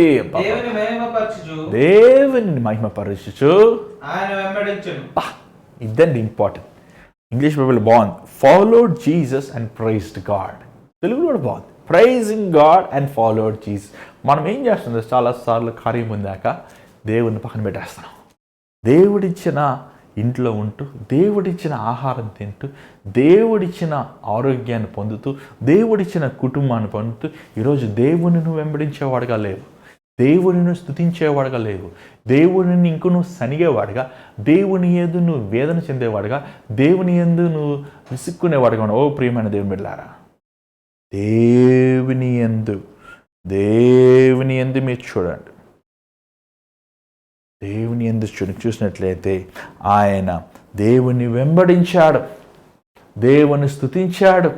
దేవుని మహిమపరచుచు ఇదండి ఇంపార్టెంట్. ఇంగ్లీష్ బైబిల్ బాగుంది, followed Jesus and praised God. తెలుగులో కూడా బాగుంది, praising God and followed Jesus. మనం ఏం చేస్తున్నాం? చాలాసార్లు కార్యం పొందాక దేవుడిని పక్కన పెట్టేస్తున్నాం. దేవుడిచ్చిన ఇంట్లో ఉంటూ, దేవుడిచ్చిన ఆహారం తింటూ, దేవుడిచ్చిన ఆరోగ్యాన్ని పొందుతూ, దేవుడిచ్చిన కుటుంబాన్ని పొందుతూ ఈరోజు దేవుని నువ్వు వెంబడించేవాడుగా లేవు, దేవుని నువ్వు స్తుతించేవాడుగా లేవు, దేవుని ఇంకో నువ్వు సనిగేవాడుగా, దేవుని యందు నువ్వు వేదన చెందేవాడుగా, దేవుని యందు నువ్వు విసుక్కునేవాడుగా ఉన్నావు. ఓ ప్రియమైన దేవుని బిడ్డలారా, దేవుని యందు మీరు చూడండి. దేవుని యందు చూసినట్లయితే ఆయన దేవుని వెంబడించాడు, దేవుని స్తుతించాడు,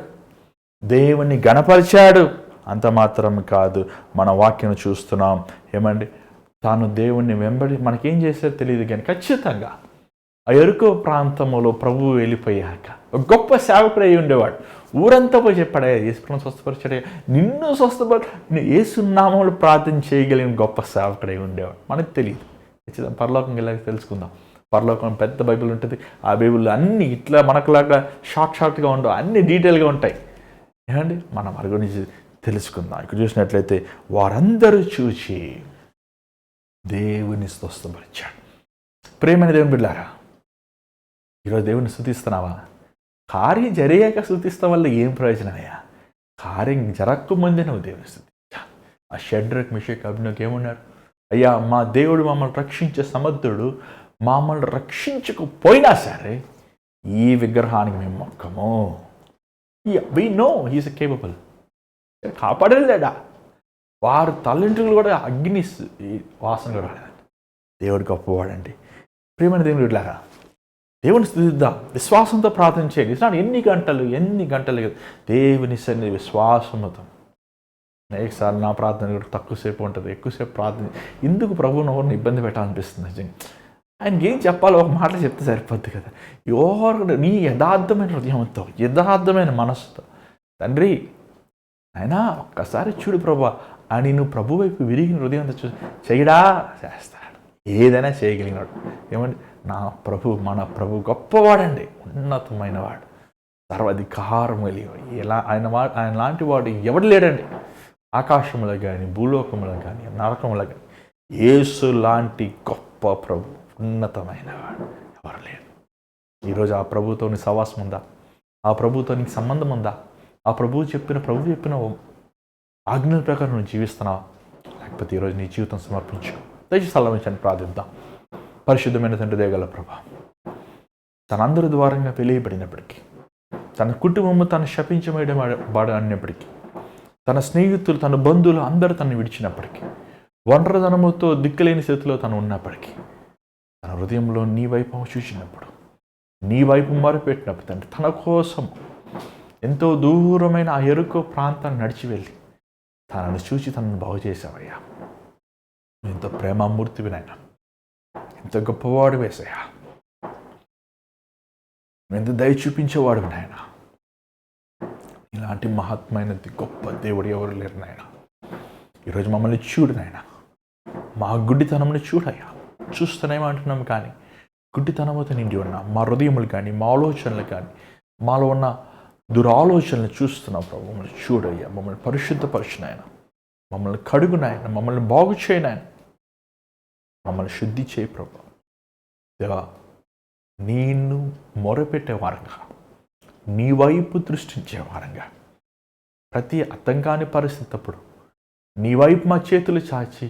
దేవుని గణపరిచాడు. అంత మాత్రం కాదు, మన వాక్యం చూస్తున్నాం ఏమండి, తాను దేవుణ్ణి మనకేం చేశారో తెలియదు కానీ ఖచ్చితంగా ఆ ఎరుకో ప్రాంతంలో ప్రభువు వెళ్ళిపోయాక ఒక గొప్ప సేవకుడు అయి ఉండేవాడు. ఊరంతా పోయి చెప్పాడే, యేసుప్రభుని స్వస్థపరిచాడే, నిన్ను యేసునామములో ప్రార్థన చేయగలిగిన గొప్ప సేవకుడు అయి ఉండేవాడు. మనకు తెలియదు. ఖచ్చితంగా పరలోకం వెళ్ళాక తెలుసుకుందాం. పరలోకం పెద్ద బైబిల్ ఉంటుంది. ఆ బైబిల్లో అన్నీ ఇట్లా మనకులాగా షార్ట్గా ఉండవు, అన్ని డీటెయిల్గా ఉంటాయి. ఏమండి, మనం వారి గురించి తెలుసుకుందాం. ఇక్కడ చూసినట్లయితే వారందరూ చూచి దేవుని స్వస్థపరిచాడు. ప్రేమైన దేవుని బిడ్డలారా, ఈరోజు దేవుని స్తుతిస్తున్నావా? కార్యం జరిగాక స్తుతిస్తాం వల్ల ఏం ప్రయోజనమయ్యా? కార్యం జరగకముందే నువ్వు దేవుని స్తుతించాలి. ఆ షడ్రక్ మిషక్ అబ్దెనగో ఏమన్నారు? అయ్యా, మా దేవుడు మమ్మల్ని రక్షించే సమర్థుడు, మమ్మల్ని రక్షించకపోయినా సరే ఈ విగ్రహానికి మేము మొక్కము. We know he's capable. కాపాడలేడా? వారు తల్లింటులు కూడా అగ్ని వాసన రాలేదండి. దేవుడు గొప్పవాడండి. ప్రియమైన దేవుడు ఇట్లారా, దేవుని స్థుతిద్దాం, విశ్వాసంతో ప్రార్థన చేయండి. ఇట్లా ఎన్ని గంటలు కాదు, దేవుని సన్నిధి విశ్వాసంతో. అనేకసార్లు నా ప్రార్థన కూడా తక్కువసేపు ఉంటుంది, ఎక్కువసేపు ప్రార్థన ఎందుకు ప్రభువుని ఎవరిని ఇబ్బంది పెట్టాలనిపిస్తుంది నిజంగా. ఆయనకి ఏం చెప్పాలో ఒక మాట చెప్తే సరిపోద్ది కదా. ఎవరు నీ యథార్థమైన హృదయంతో, యథార్థమైన మనస్సుతో, తండ్రి అయినా ఒక్కసారి చూడు ప్రభా అని నువ్వు ప్రభు వైపు విరిగిన హృదయంతో చేయడా చేస్తాడు, ఏదైనా చేయగలిగినాడు. ఏమంటే మన ప్రభు గొప్పవాడండి, ఉన్నతమైన వాడు, సర్వాధికారం కలిగిన, ఆయన లాంటి వాడు ఎవడు లేడండి. ఆకాశంలో కానీ, భూలోకంలో కానీ, నరకంలో కానీ యేసు లాంటి గొప్ప ప్రభు, ఉన్నతమైన వాడు ఎవరు లేరు. ఈరోజు ఆ ప్రభుతో నీ సవాసం ఉందా? ఆ ప్రభుతో నీకు సంబంధం ఉందా? ఆ ప్రభు చెప్పిన ఆజ్ఞల ప్రకారం నువ్వు జీవిస్తున్నావా? లేకపోతే ఈరోజు నీ జీవితం సమర్పించుకో. దయచేసి సల్లమించండి, ప్రార్థిద్దాం. పరిశుద్ధమైన తండ్రి దయగల ప్రభా, తనందరి ద్వారంగా తెలియబడినప్పటికీ, తన కుటుంబము తను శపించబడి అన్నప్పటికీ, తన స్నేహితులు, తన బంధువులు అందరూ తను విడిచినప్పటికీ, ఒంటరితనముతో దిక్కులేని స్థితిలో తను ఉన్నప్పటికీ, తన హృదయంలో నీ వైపు చూసినప్పుడు, నీ వైపు మొరపెట్టినప్పుడు తండ్రి తన కోసం ఎంతో దూరమైన ఆ ఎరుకో ప్రాంతాన్ని నడిచి వెళ్ళి తనను చూసి తనను బాగు చేశావయ్యా. ఎంతో ప్రేమామూర్తివి నాయన, ఎంత గొప్పవాడు వేసయ్యా, ఎంత దయ చూపించేవాడు నాయన. ఇలాంటి మహాత్మైనది గొప్ప దేవుడు ఎవరు లేరు నాయన. ఈరోజు మమ్మల్ని చూడు నాయన, మా గుడ్డితనంని చూడయ్యా. చూస్తూనేమంటున్నాం కానీ గుడ్డితనంతో నిండి ఉన్నాం. మా హృదయములు కానీ, మా ఆలోచనలు కానీ, మాలో ఉన్న దురాలోచనలు చూస్తున్నాం ప్రభు. మమ్మల్ని చూడయ్యా, మమ్మల్ని పరిశుద్ధపరచునాయన, మమ్మల్ని కడుగునాయన, మమ్మల్ని బాగు చేయనాయన, మమ్మల్ని శుద్ధి చేయి ప్రభు. దేవా, నిన్ను మొరపెట్టే వారంగా, నీ వైపు దృష్టించే వారంగా, ప్రతి అర్థం కాని పరిస్థితి అప్పుడు నీ వైపు మా చేతులు చాచి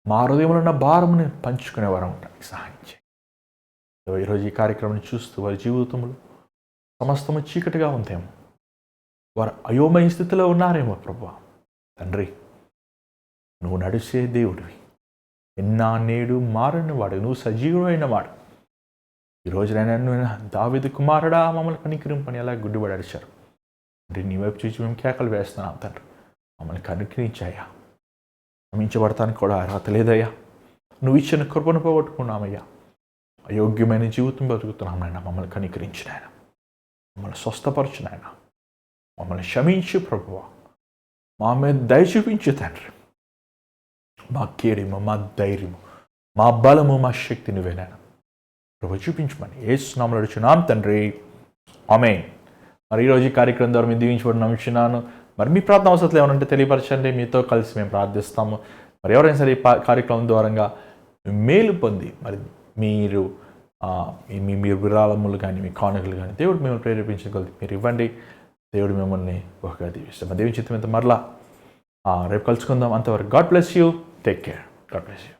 మా హృదయంలో ఉన్న భారముని పంచుకునే వారం ఉంటానికి సహాయం చేయి. ఈరోజు ఈ కార్యక్రమాన్ని చూస్తూ వారి జీవితంలో సమస్తము చీకటిగా ఉందేమో, వారు అయోమయ స్థితిలో ఉన్నారేమో ప్రభువా. తండ్రి, నువ్వు నడిచే దేవుడివి, ఎన్నా నేడు మారని వాడు, నువ్వు సజీవుడైన వాడు. ఈరోజు నేను దావీదు కుమారుడా మమ్మల్ని కనికరింపని ఎలా గుడ్డివాడు అడిచారు. అంటే నీ వైపు చూసి మేము కేకలు వేస్తున్నాం తండ్రి, మమ్మల్ని కనికరించాయా. క్షమించబడటానికి కూడా అర్హత లేదయ్యా. నువ్వు ఇచ్చిన కృపను పోగొట్టుకున్నామయ్యా. అయోగ్యమైన జీవితం బతుకుతున్నాం నాయన. మమ్మల్ని కనికరించిన ఆయన, మమ్మల్ని స్వస్థపరచిన ఆయన, మమ్మల్ని క్షమించు ప్రభువా. మా మీద దయ చూపించు తండ్రి. మా కీడము, మా ధైర్యము, మా బలము, మా శక్తి నువ్వేనాయన. ప్రభు చూపించమని యేసు నామములో అడుగుచున్నాం తండ్రి, ఆమేన్. మరి ఈరోజు ఈ కార్యక్రమం ద్వారా మేము దీవించబడి నమ్ముచున్నాను. మరి మీ ప్రార్థన అవసరాలు ఏమనంటే తెలియపరచండి, మీతో కలిసి మేము ప్రార్థిస్తాము. మరి ఎవరైనా సరే ఈ కార్యక్రమం ద్వారా మేలు పొంది మరి మీరు మీ విరాళములు కానీ, మీ కానుకలు కానీ దేవుడు మిమ్మల్ని ప్రేరేపించగలదు, మీరు ఇవ్వండి. దేవుడు మిమ్మల్ని ఒక దీవిస్తాం. దేవుని చిత్తం ఎంత మరలా రేపు కలుసుకుందాం. అంతవరకు God bless you, take care, God bless you.